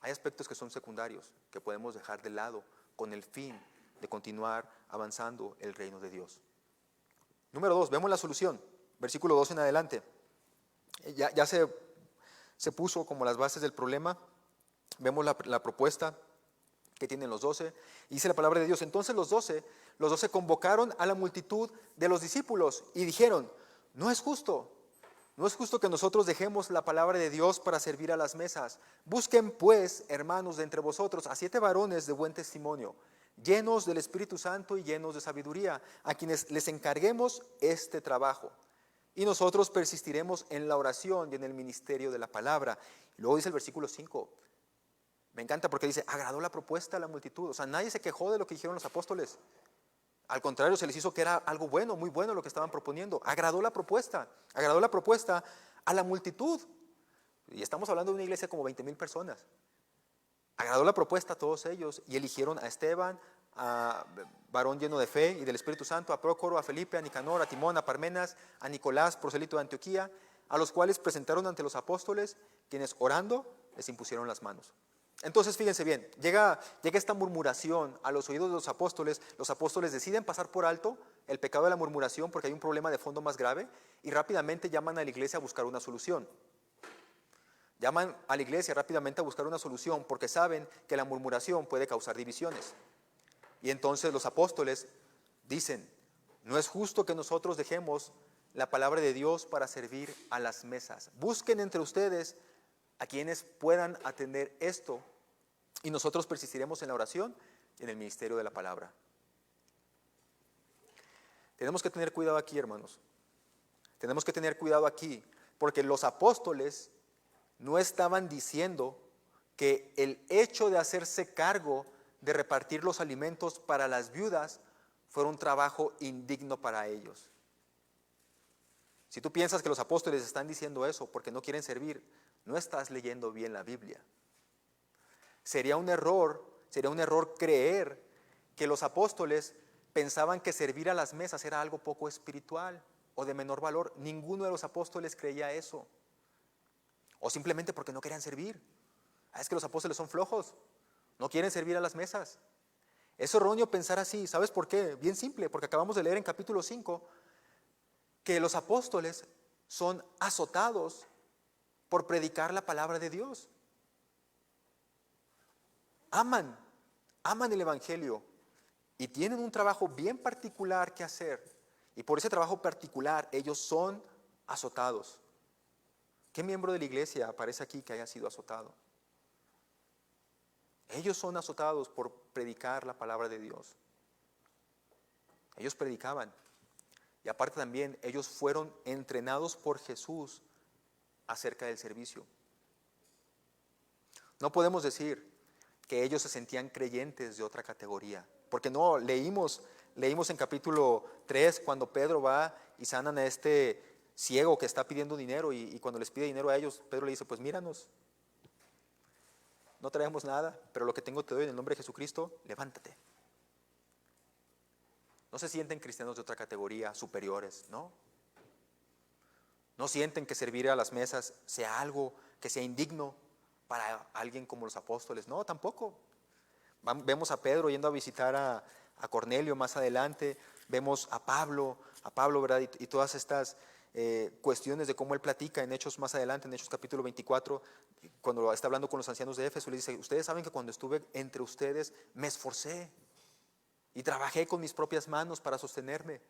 Hay aspectos que son secundarios, que podemos dejar de lado con el fin de continuar avanzando el reino de Dios. Número 2, vemos la solución, versículo 2 en adelante. Ya se puso como las bases del problema. Vemos la propuesta que tienen los 12. Y dice la palabra de Dios: entonces los 12 convocaron a la multitud de los discípulos y dijeron: no es justo que nosotros dejemos la palabra de Dios para servir a las mesas. Busquen pues, hermanos, de entre vosotros a 7 varones de buen testimonio, llenos del Espíritu Santo y llenos de sabiduría, a quienes les encarguemos este trabajo. Y nosotros persistiremos en la oración y en el ministerio de la palabra. Y luego dice el versículo 5, me encanta porque dice: agradó la propuesta a la multitud. O sea, nadie se quejó de lo que dijeron los apóstoles. Al contrario, se les hizo que era algo bueno, muy bueno lo que estaban proponiendo. Agradó la propuesta a la multitud. Y estamos hablando de una iglesia de como 20,000 personas. Agradó la propuesta a todos ellos y eligieron a Esteban, a varón lleno de fe y del Espíritu Santo, a Prócoro, a Felipe, a Nicanor, a Timón, a Parmenas, a Nicolás, prosélito de Antioquía, a los cuales presentaron ante los apóstoles, quienes orando les impusieron las manos. Entonces fíjense bien, llega esta murmuración a los oídos de los apóstoles deciden pasar por alto el pecado de la murmuración porque hay un problema de fondo más grave y rápidamente llaman a la iglesia a buscar una solución. Llaman a la iglesia rápidamente a buscar una solución porque saben que la murmuración puede causar divisiones. Y entonces los apóstoles dicen, no es justo que nosotros dejemos la palabra de Dios para servir a las mesas. Busquen entre ustedes a quienes puedan atender esto y nosotros persistiremos en la oración y en el ministerio de la palabra. Tenemos que tener cuidado aquí, hermanos. Tenemos que tener cuidado aquí porque los apóstoles no estaban diciendo que el hecho de hacerse cargo de repartir los alimentos para las viudas fuera un trabajo indigno para ellos. Si tú piensas que los apóstoles están diciendo eso porque no quieren servir, no estás leyendo bien la Biblia. Sería un error creer que los apóstoles pensaban que servir a las mesas era algo poco espiritual o de menor valor. Ninguno de los apóstoles creía eso. O simplemente porque no querían servir. Es que los apóstoles son flojos, no quieren servir a las mesas. Es erróneo pensar así. ¿Sabes por qué? Bien simple, porque acabamos de leer en capítulo 5 que los apóstoles son azotados por predicar la palabra de Dios. Aman el evangelio y tienen un trabajo bien particular que hacer. Y por ese trabajo particular ellos son azotados. ¿Qué miembro de la iglesia aparece aquí que haya sido azotado? Ellos son azotados por predicar la palabra de Dios. Ellos predicaban. Y aparte también ellos fueron entrenados por Jesús acerca del servicio. No podemos decir que ellos se sentían creyentes de otra categoría. Porque no, leímos en capítulo 3 cuando Pedro va y sanan a este ciego que está pidiendo dinero y cuando les pide dinero a ellos, Pedro le dice, pues míranos, no traemos nada, pero lo que tengo te doy en el nombre de Jesucristo, levántate. No se sienten cristianos de otra categoría, superiores, ¿no? No sienten que servir a las mesas sea algo que sea indigno para alguien como los apóstoles, no, tampoco. Vemos a Pedro yendo a visitar a Cornelio más adelante, vemos a Pablo, ¿verdad? Y todas estas cuestiones de cómo él platica en Hechos más adelante, en Hechos capítulo 24, cuando está hablando con los ancianos de Éfeso, le dice, ustedes saben que cuando estuve entre ustedes me esforcé y trabajé con mis propias manos para sostenerme.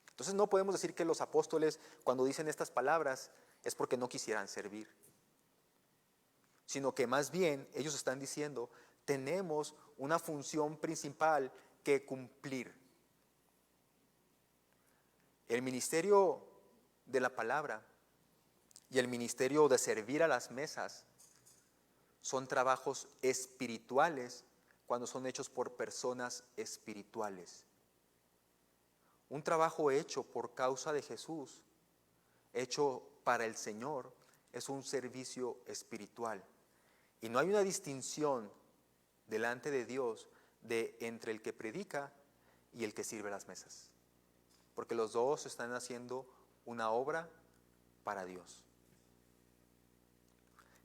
Entonces no podemos decir que los apóstoles cuando dicen estas palabras es porque no quisieran servir, sino que más bien ellos están diciendo, tenemos una función principal que cumplir. El ministerio de la palabra y el ministerio de servir a las mesas son trabajos espirituales cuando son hechos por personas espirituales. Un trabajo hecho por causa de Jesús, hecho para el Señor, es un servicio espiritual. Y no hay una distinción delante de Dios entre el que predica y el que sirve las mesas. Porque los dos están haciendo una obra para Dios.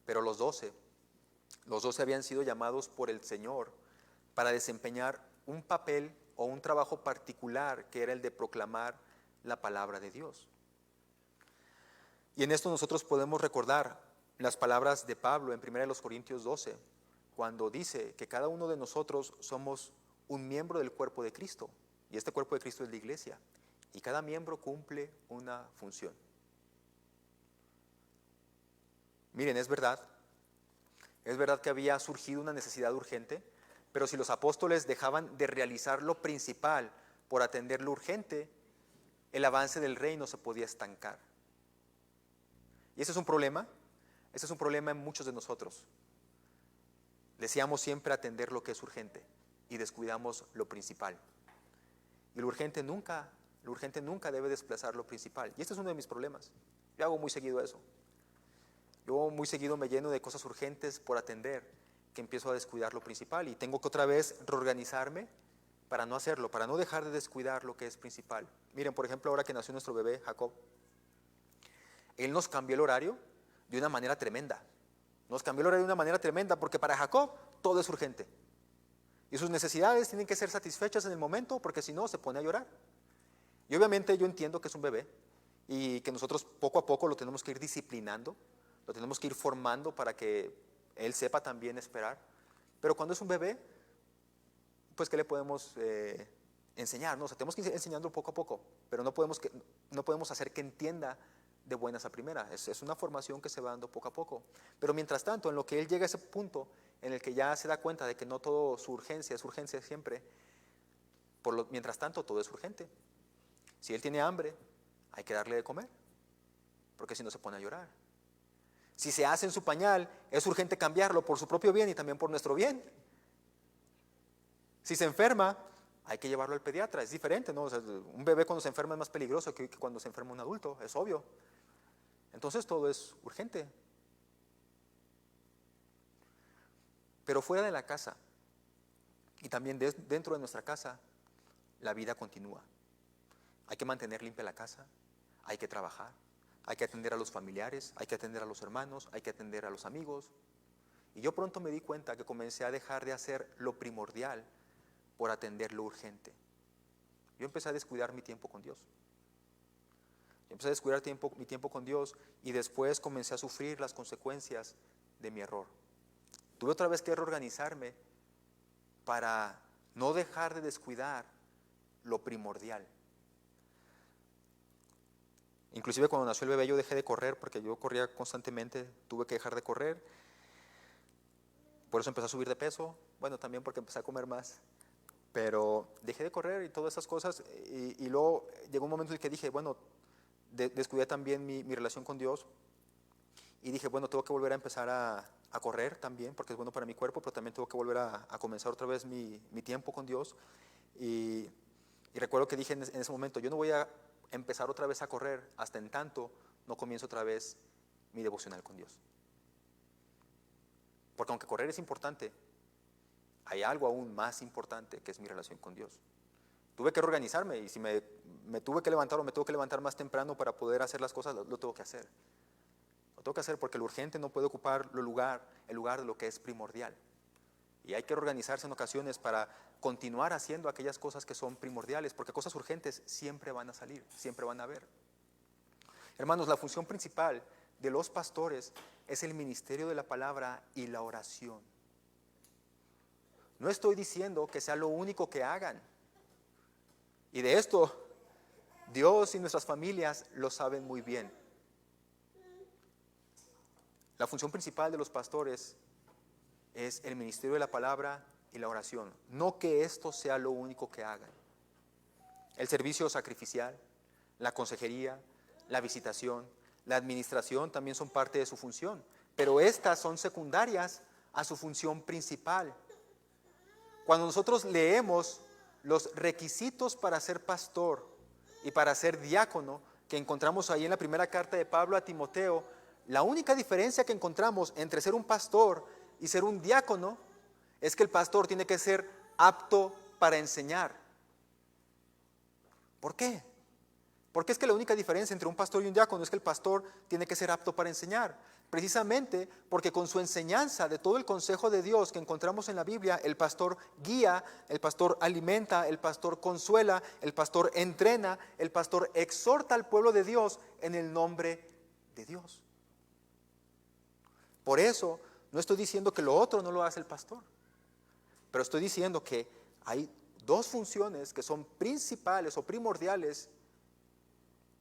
Pero los 12 habían sido llamados por el Señor para desempeñar un papel o un trabajo particular que era el de proclamar la palabra de Dios. Y en esto nosotros podemos recordar las palabras de Pablo en 1 Corintios 12, cuando dice que cada uno de nosotros somos un miembro del cuerpo de Cristo, y este cuerpo de Cristo es la iglesia, y cada miembro cumple una función. Miren, es verdad que había surgido una necesidad urgente, pero si los apóstoles dejaban de realizar lo principal por atender lo urgente, el avance del reino se podía estancar. Y ese es un problema en muchos de nosotros. Deseamos siempre atender lo que es urgente y descuidamos lo principal. Y lo urgente nunca debe desplazar lo principal. Y este es uno de mis problemas. Yo hago muy seguido eso. Yo muy seguido me lleno de cosas urgentes por atender, que empiezo a descuidar lo principal y tengo que otra vez reorganizarme para no hacerlo, para no dejar de descuidar lo que es principal. Miren, por ejemplo, ahora que nació nuestro bebé, Jacob, él nos cambió el horario de una manera tremenda. Nos cambió el horario de una manera tremenda porque para Jacob todo es urgente. Y sus necesidades tienen que ser satisfechas en el momento porque si no se pone a llorar. Y obviamente yo entiendo que es un bebé y que nosotros poco a poco lo tenemos que ir disciplinando, lo tenemos que ir formando para que él sepa también esperar. Pero cuando es un bebé, pues ¿qué le podemos enseñar? ¿No? O sea, tenemos que ir enseñando poco a poco, pero no podemos hacer que entienda de buenas a primera. Es una formación que se va dando poco a poco. Pero mientras tanto, en lo que él llega a ese punto en el que ya se da cuenta de que no todo su urgencia es urgencia siempre, mientras tanto todo es urgente. Si él tiene hambre, hay que darle de comer, porque si no se pone a llorar. Si se hace en su pañal, es urgente cambiarlo por su propio bien y también por nuestro bien. Si se enferma, hay que llevarlo al pediatra. Es diferente, ¿no? O sea, un bebé cuando se enferma es más peligroso que cuando se enferma un adulto, es obvio. Entonces todo es urgente. Pero fuera de la casa y también dentro de nuestra casa, la vida continúa. Hay que mantener limpia la casa, hay que trabajar, hay que atender a los familiares, hay que atender a los hermanos, hay que atender a los amigos. Y yo pronto me di cuenta que comencé a dejar de hacer lo primordial por atender lo urgente. Yo empecé a descuidar mi tiempo con Dios. Yo empecé a descuidar mi tiempo con Dios y después comencé a sufrir las consecuencias de mi error. Tuve otra vez que reorganizarme para no dejar de descuidar lo primordial. Inclusive cuando nació el bebé yo dejé de correr porque yo corría constantemente, tuve que dejar de correr. Por eso empecé a subir de peso, bueno, también porque empecé a comer más. Pero dejé de correr y todas esas cosas y luego llegó un momento en el que dije, bueno, descuidé también mi relación con Dios y dije, bueno, tengo que volver a empezar a correr también porque es bueno para mi cuerpo, pero también tengo que volver a comenzar otra vez mi tiempo con Dios. Y recuerdo que dije en ese momento, yo no voy a empezar otra vez a correr hasta en tanto no comienzo otra vez mi devocional con Dios. Porque aunque correr es importante, hay algo aún más importante que es mi relación con Dios. Tuve que reorganizarme y si me tuve que levantar o me tuve que levantar más temprano para poder hacer las cosas, lo tengo que hacer. Lo tengo que hacer porque lo urgente no puede ocupar el lugar de lo que es primordial. Y hay que reorganizarse en ocasiones para continuar haciendo aquellas cosas que son primordiales, porque cosas urgentes siempre van a salir, siempre van a haber. Hermanos, la función principal de los pastores es el ministerio de la palabra y la oración. No estoy diciendo que sea lo único que hagan. Y de esto, Dios y nuestras familias lo saben muy bien. La función principal de los pastores es el ministerio de la palabra y la oración. No que esto sea lo único que hagan. El servicio sacrificial, la consejería, la visitación, la administración también son parte de su función. Pero estas son secundarias a su función principal. Cuando nosotros leemos los requisitos para ser pastor y para ser diácono, que encontramos ahí en la primera carta de Pablo a Timoteo, la única diferencia que encontramos entre ser un pastor y ser un diácono es que el pastor tiene que ser apto para enseñar. ¿Por qué? Porque es que la única diferencia entre un pastor y un diácono es que el pastor tiene que ser apto para enseñar. Precisamente porque con su enseñanza de todo el consejo de Dios que encontramos en la Biblia, el pastor guía, el pastor alimenta, el pastor consuela, el pastor entrena, el pastor exhorta al pueblo de Dios en el nombre de Dios. Por eso no estoy diciendo que lo otro no lo hace el pastor, pero estoy diciendo que hay dos funciones que son principales o primordiales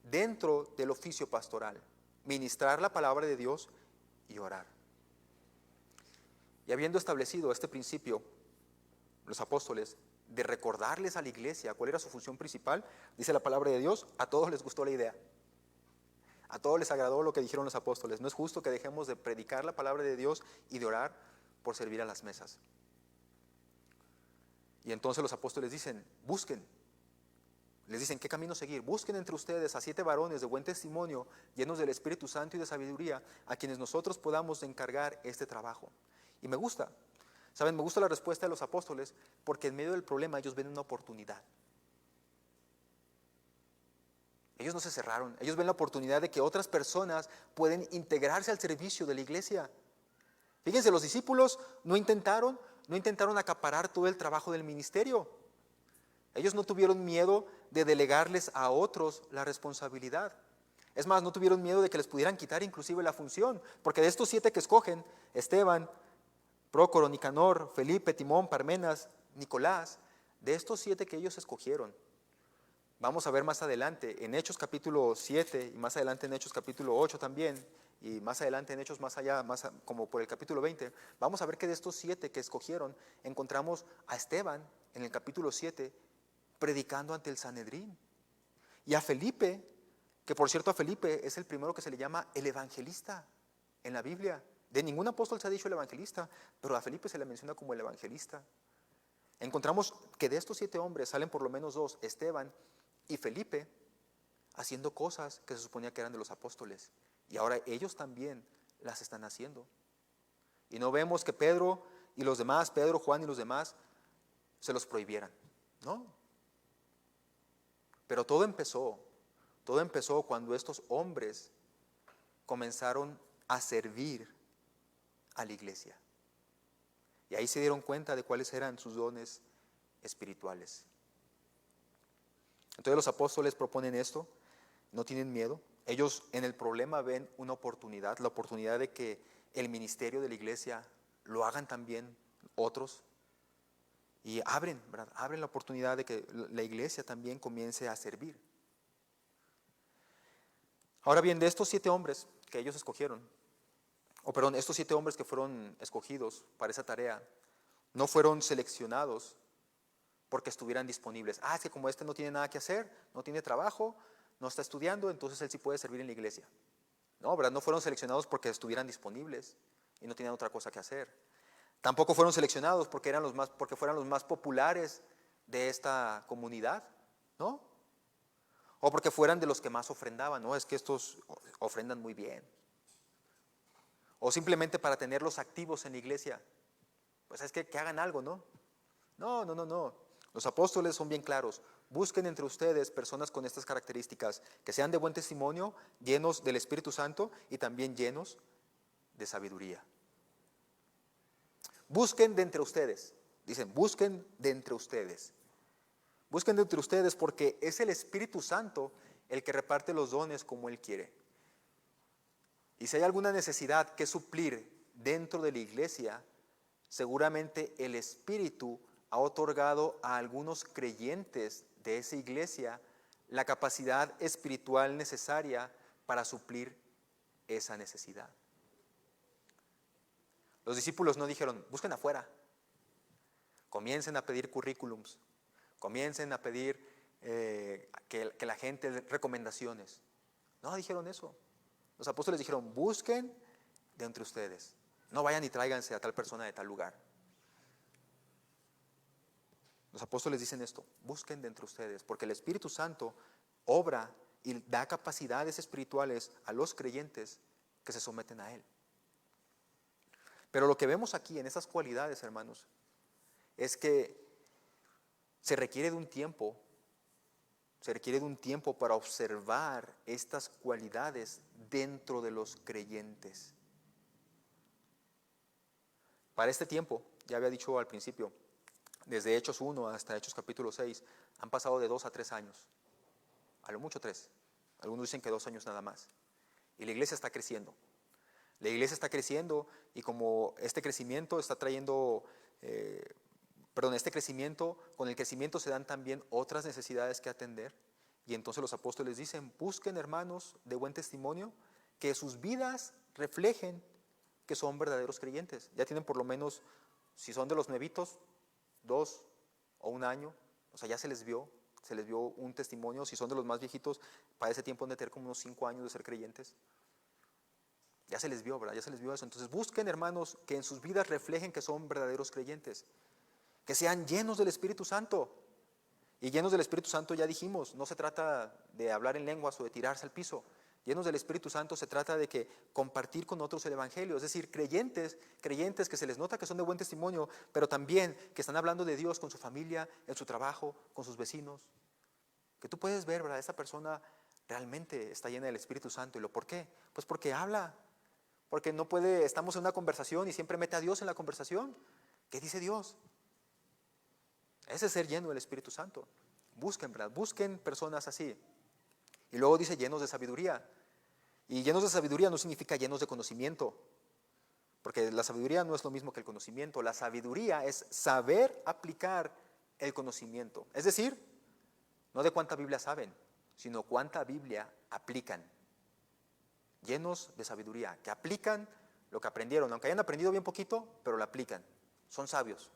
dentro del oficio pastoral: ministrar la palabra de Dios y orar. Y habiendo establecido este principio, los apóstoles, de recordarles a la iglesia cuál era su función principal, dice la palabra de Dios, a todos les gustó la idea. A todos les agradó lo que dijeron los apóstoles. No es justo que dejemos de predicar la palabra de Dios y de orar por servir a las mesas. Y entonces los apóstoles dicen, busquen Les dicen, ¿qué camino seguir? Busquen entre ustedes a 7 varones de buen testimonio, llenos del Espíritu Santo y de sabiduría, a quienes nosotros podamos encargar este trabajo. Y me gusta, ¿saben? Me gusta la respuesta de los apóstoles, porque en medio del problema ellos ven una oportunidad. Ellos no se cerraron, ellos ven la oportunidad de que otras personas pueden integrarse al servicio de la iglesia. Fíjense, los discípulos no intentaron acaparar todo el trabajo del ministerio. Ellos no tuvieron miedo de delegarles a otros la responsabilidad. Es más, no tuvieron miedo de que les pudieran quitar inclusive la función, porque de estos 7 que escogen, Esteban, Prócoro, Nicanor, Felipe, Timón, Parmenas, Nicolás, de estos 7 que ellos escogieron, vamos a ver más adelante en Hechos capítulo 7 y más adelante en Hechos capítulo 8 también, y más adelante en Hechos más allá, como por el capítulo 20, vamos a ver que de estos 7 que escogieron, encontramos a Esteban en el capítulo 7 predicando ante el Sanedrín, y a Felipe, que por cierto a Felipe es el primero que se le llama el evangelista en la Biblia. De ningún apóstol se ha dicho el evangelista, pero a Felipe se le menciona como el evangelista. Encontramos que de estos 7 hombres salen por lo menos 2, Esteban y Felipe, haciendo cosas que se suponía que eran de los apóstoles, y ahora ellos también las están haciendo. Y no vemos que Pedro, Juan y los demás se los prohibieran, no. Pero todo empezó cuando estos hombres comenzaron a servir a la iglesia, y ahí se dieron cuenta de cuáles eran sus dones espirituales. Entonces los apóstoles proponen esto, no tienen miedo. Ellos en el problema ven una oportunidad, la oportunidad de que el ministerio de la iglesia lo hagan también otros, y abren la oportunidad de que la iglesia también comience a servir. Ahora bien, de estos 7 hombres que ellos escogieron, estos 7 hombres que fueron escogidos para esa tarea, no fueron seleccionados porque estuvieran disponibles. Es que como este no tiene nada que hacer, no tiene trabajo, no está estudiando, entonces él sí puede servir en la iglesia. No, ¿verdad? No fueron seleccionados porque estuvieran disponibles y no tenían otra cosa que hacer. Tampoco fueron seleccionados porque fueran los más populares de esta comunidad, ¿no? O porque fueran de los que más ofrendaban, ¿no? Es que estos ofrendan muy bien. O simplemente para tenerlos activos en la iglesia. Pues es que hagan algo, ¿no? No. Los apóstoles son bien claros. Busquen entre ustedes personas con estas características, que sean de buen testimonio, llenos del Espíritu Santo y también llenos de sabiduría. Busquen de entre ustedes. Dicen, busquen de entre ustedes. Busquen de entre ustedes porque es el Espíritu Santo el que reparte los dones como Él quiere. Y si hay alguna necesidad que suplir dentro de la iglesia, seguramente el Espíritu ha otorgado a algunos creyentes de esa iglesia la capacidad espiritual necesaria para suplir esa necesidad. Los discípulos no dijeron, busquen afuera, comiencen a pedir currículums, comiencen a pedir que la gente dé recomendaciones. No dijeron eso. Los apóstoles dijeron, busquen de entre ustedes, no vayan y tráiganse a tal persona de tal lugar. Los apóstoles dicen esto, busquen de entre ustedes, porque el Espíritu Santo obra y da capacidades espirituales a los creyentes que se someten a Él. Pero lo que vemos aquí en esas cualidades, hermanos, es que se requiere de un tiempo para observar estas cualidades dentro de los creyentes. Para este tiempo, ya había dicho al principio, desde Hechos 1 hasta Hechos capítulo 6, han pasado de 2 a 3 años, a lo mucho 3, algunos dicen que 2 años nada más, y la iglesia está creciendo. La iglesia está creciendo y como este crecimiento está trayendo, con el crecimiento se dan también otras necesidades que atender, y entonces los apóstoles dicen, busquen hermanos de buen testimonio, que sus vidas reflejen que son verdaderos creyentes. Ya tienen por lo menos, si son de los nuevitos, 2 o 1 año, o sea, ya se les vio un testimonio. Si son de los más viejitos, para ese tiempo han de tener como unos 5 años de ser creyentes. Ya se les vio, ¿verdad? Ya se les vio eso. Entonces busquen, hermanos, que en sus vidas reflejen que son verdaderos creyentes, que sean llenos del Espíritu Santo, Y llenos del Espíritu Santo, ya dijimos, no se trata de hablar en lenguas o de tirarse al piso. Llenos del Espíritu Santo se trata de que compartir con otros el Evangelio, es decir, creyentes que se les nota que son de buen testimonio, pero también que están hablando de Dios con su familia, en su trabajo, con sus vecinos. Que tú puedes ver, ¿verdad? Esta persona realmente está llena del Espíritu Santo. ¿Y lo por qué? Pues porque habla, porque no puede, estamos en una conversación y siempre mete a Dios en la conversación. ¿Qué dice Dios? Ese es ser lleno del Espíritu Santo. Busquen, ¿verdad? Busquen personas así. Y luego dice llenos de sabiduría. Y llenos de sabiduría no significa llenos de conocimiento, porque la sabiduría no es lo mismo que el conocimiento. La sabiduría es saber aplicar el conocimiento. Es decir, no de cuánta Biblia saben, sino cuánta Biblia aplican. Llenos de sabiduría, que aplican lo que aprendieron, aunque hayan aprendido bien poquito, pero lo aplican. Son sabios.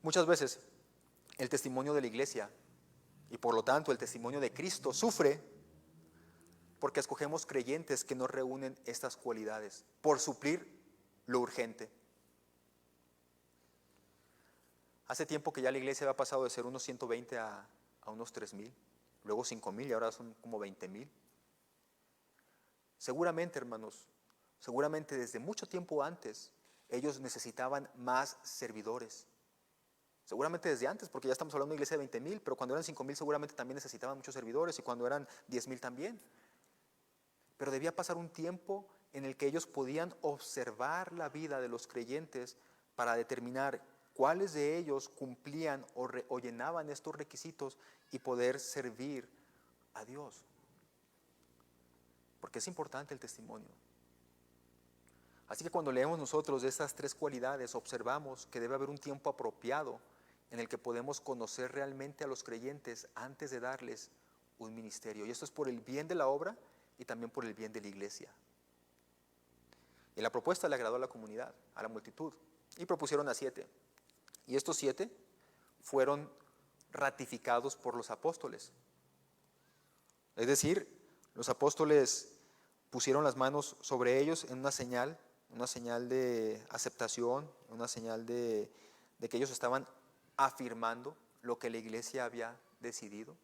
Muchas veces el testimonio de la iglesia y por lo tanto el testimonio de Cristo sufre porque escogemos creyentes que no reúnen estas cualidades por suplir lo urgente. Hace tiempo que ya la iglesia había pasado de ser unos 120 a unos 3,000, luego 5,000 y ahora son como 20,000. Seguramente, hermanos, seguramente desde mucho tiempo antes ellos necesitaban más servidores. Seguramente desde antes, porque ya estamos hablando de una iglesia de 20,000, pero cuando eran 5,000 seguramente también necesitaban muchos servidores y cuando eran 10,000 también. Pero debía pasar un tiempo en el que ellos podían observar la vida de los creyentes para determinar cuáles de ellos cumplían o llenaban estos requisitos y poder servir a Dios. Porque es importante el testimonio. Así que cuando leemos nosotros de estas 3 cualidades, observamos que debe haber un tiempo apropiado en el que podemos conocer realmente a los creyentes antes de darles un ministerio. Y esto es por el bien de la obra y también por el bien de la iglesia. Y la propuesta le agradó a la comunidad, a la multitud, y propusieron a 7. Y estos 7 fueron ratificados por los apóstoles. Es decir, los apóstoles pusieron las manos sobre ellos en una señal de aceptación, una señal de que ellos estaban afirmando lo que la iglesia había decidido.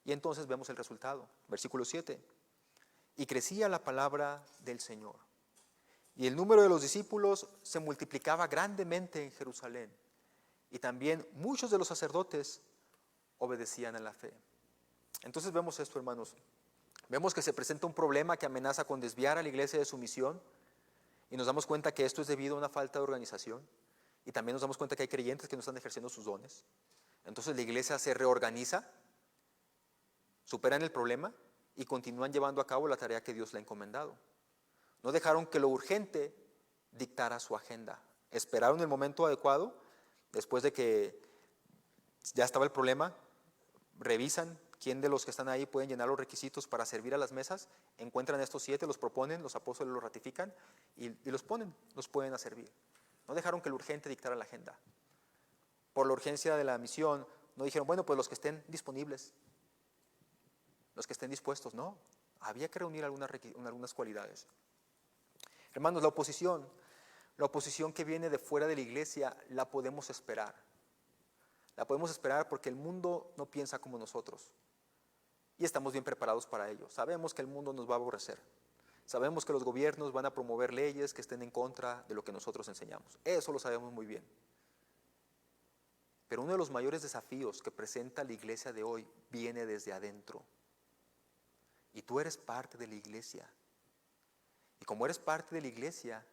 Y entonces vemos el resultado, versículo 7. Y crecía la palabra del Señor, y el número de los discípulos se multiplicaba grandemente en Jerusalén, y también muchos de los sacerdotes obedecían a la fe. Entonces vemos esto, hermanos. Vemos que se presenta un problema que amenaza con desviar a la iglesia de su misión, y nos damos cuenta que esto es debido a una falta de organización, y también nos damos cuenta que hay creyentes que no están ejerciendo sus dones. Entonces la iglesia se reorganiza, superan el problema y continúan llevando a cabo la tarea que Dios le ha encomendado. No dejaron que lo urgente dictara su agenda. Esperaron el momento adecuado, después de que ya estaba el problema, revisan quién de los que están ahí pueden llenar los requisitos para servir a las mesas, encuentran estos 7, los proponen, los apóstoles los ratifican y los pueden a servir. No dejaron que lo urgente dictara la agenda. Por la urgencia de la misión, no dijeron, bueno, pues los que estén disponibles, los que estén dispuestos. No, había que reunir algunas cualidades. Hermanos, la oposición que viene de fuera de la iglesia la podemos esperar. La podemos esperar porque el mundo no piensa como nosotros y estamos bien preparados para ello. Sabemos que el mundo nos va a aborrecer. Sabemos que los gobiernos van a promover leyes que estén en contra de lo que nosotros enseñamos. Eso lo sabemos muy bien. Pero uno de los mayores desafíos que presenta la iglesia de hoy viene desde adentro. Y tú eres parte de la iglesia. Y como eres parte de la iglesia,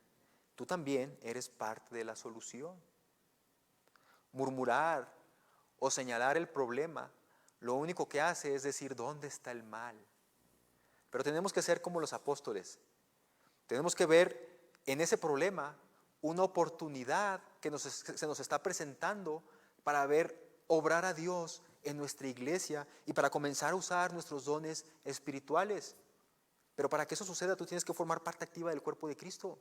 tú también eres parte de la solución. Murmurar o señalar el problema, lo único que hace es decir dónde está el mal. Pero tenemos que ser como los apóstoles. Tenemos que ver en ese problema una oportunidad que se nos está presentando para ver obrar a Dios en nuestra iglesia y para comenzar a usar nuestros dones espirituales. Pero para que eso suceda, tú tienes que formar parte activa del cuerpo de Cristo.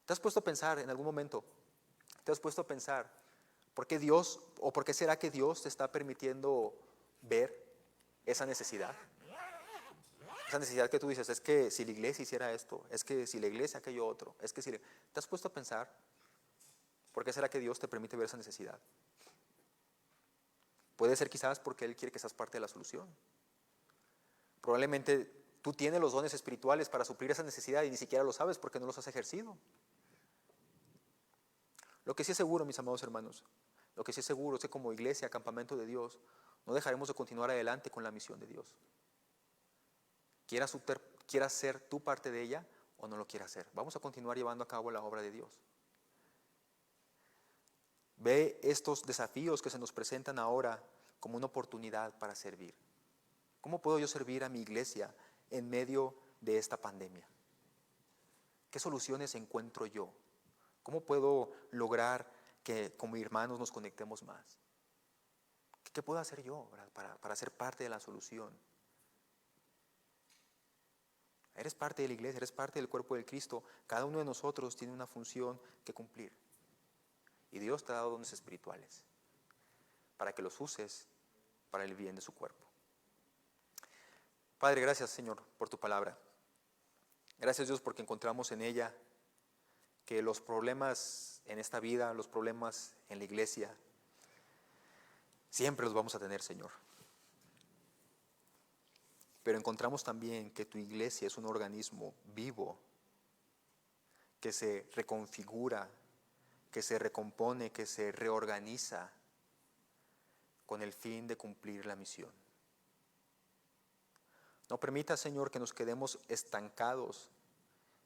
¿Te has puesto a pensar en algún momento? ¿Te has puesto a pensar por qué Dios o por qué será que Dios te está permitiendo ver esa necesidad? Esa necesidad que tú dices, es que si la iglesia hiciera esto, es que si la iglesia aquello otro, es que si... ¿Te has puesto a pensar? ¿Por qué será que Dios te permite ver esa necesidad? Puede ser quizás porque Él quiere que seas parte de la solución. Probablemente tú tienes los dones espirituales para suplir esa necesidad y ni siquiera lo sabes porque no los has ejercido. Lo que sí es seguro, mis amados hermanos, lo que sí es seguro es que como iglesia, campamento de Dios, no dejaremos de continuar adelante con la misión de Dios. Quieras ser tú parte de ella o no lo quieras hacer. Vamos a continuar llevando a cabo la obra de Dios. Ve estos desafíos que se nos presentan ahora como una oportunidad para servir. ¿Cómo puedo yo servir a mi iglesia en medio de esta pandemia? ¿Qué soluciones encuentro yo? ¿Cómo puedo lograr que como hermanos nos conectemos más? ¿Qué puedo hacer yo para ser parte de la solución? Eres parte de la iglesia, eres parte del cuerpo de Cristo. Cada uno de nosotros tiene una función que cumplir. Y Dios te ha dado dones espirituales para que los uses para el bien de su cuerpo. Padre, gracias, Señor, por tu palabra. Gracias, Dios, porque encontramos en ella que los problemas en esta vida, los problemas en la iglesia, siempre los vamos a tener, Señor. Pero encontramos también que tu iglesia es un organismo vivo, que se reconfigura, que se recompone, que se reorganiza con el fin de cumplir la misión. No permita, Señor, que nos quedemos estancados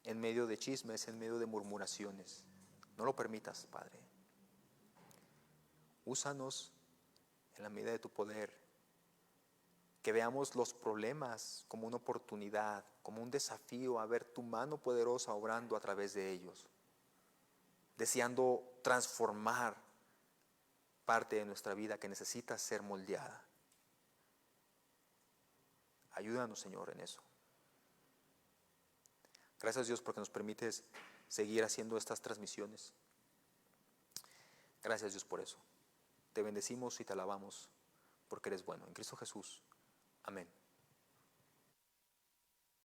en medio de chismes, en medio de murmuraciones. No lo permitas, Padre. Úsanos en la medida de tu poder, que veamos los problemas como una oportunidad, como un desafío a ver tu mano poderosa obrando a través de ellos, deseando transformar parte de nuestra vida que necesita ser moldeada. Ayúdanos, Señor, en eso. Gracias, Dios, porque nos permites seguir haciendo estas transmisiones. Gracias, Dios, por eso. Te bendecimos y te alabamos porque eres bueno. En Cristo Jesús. Amén.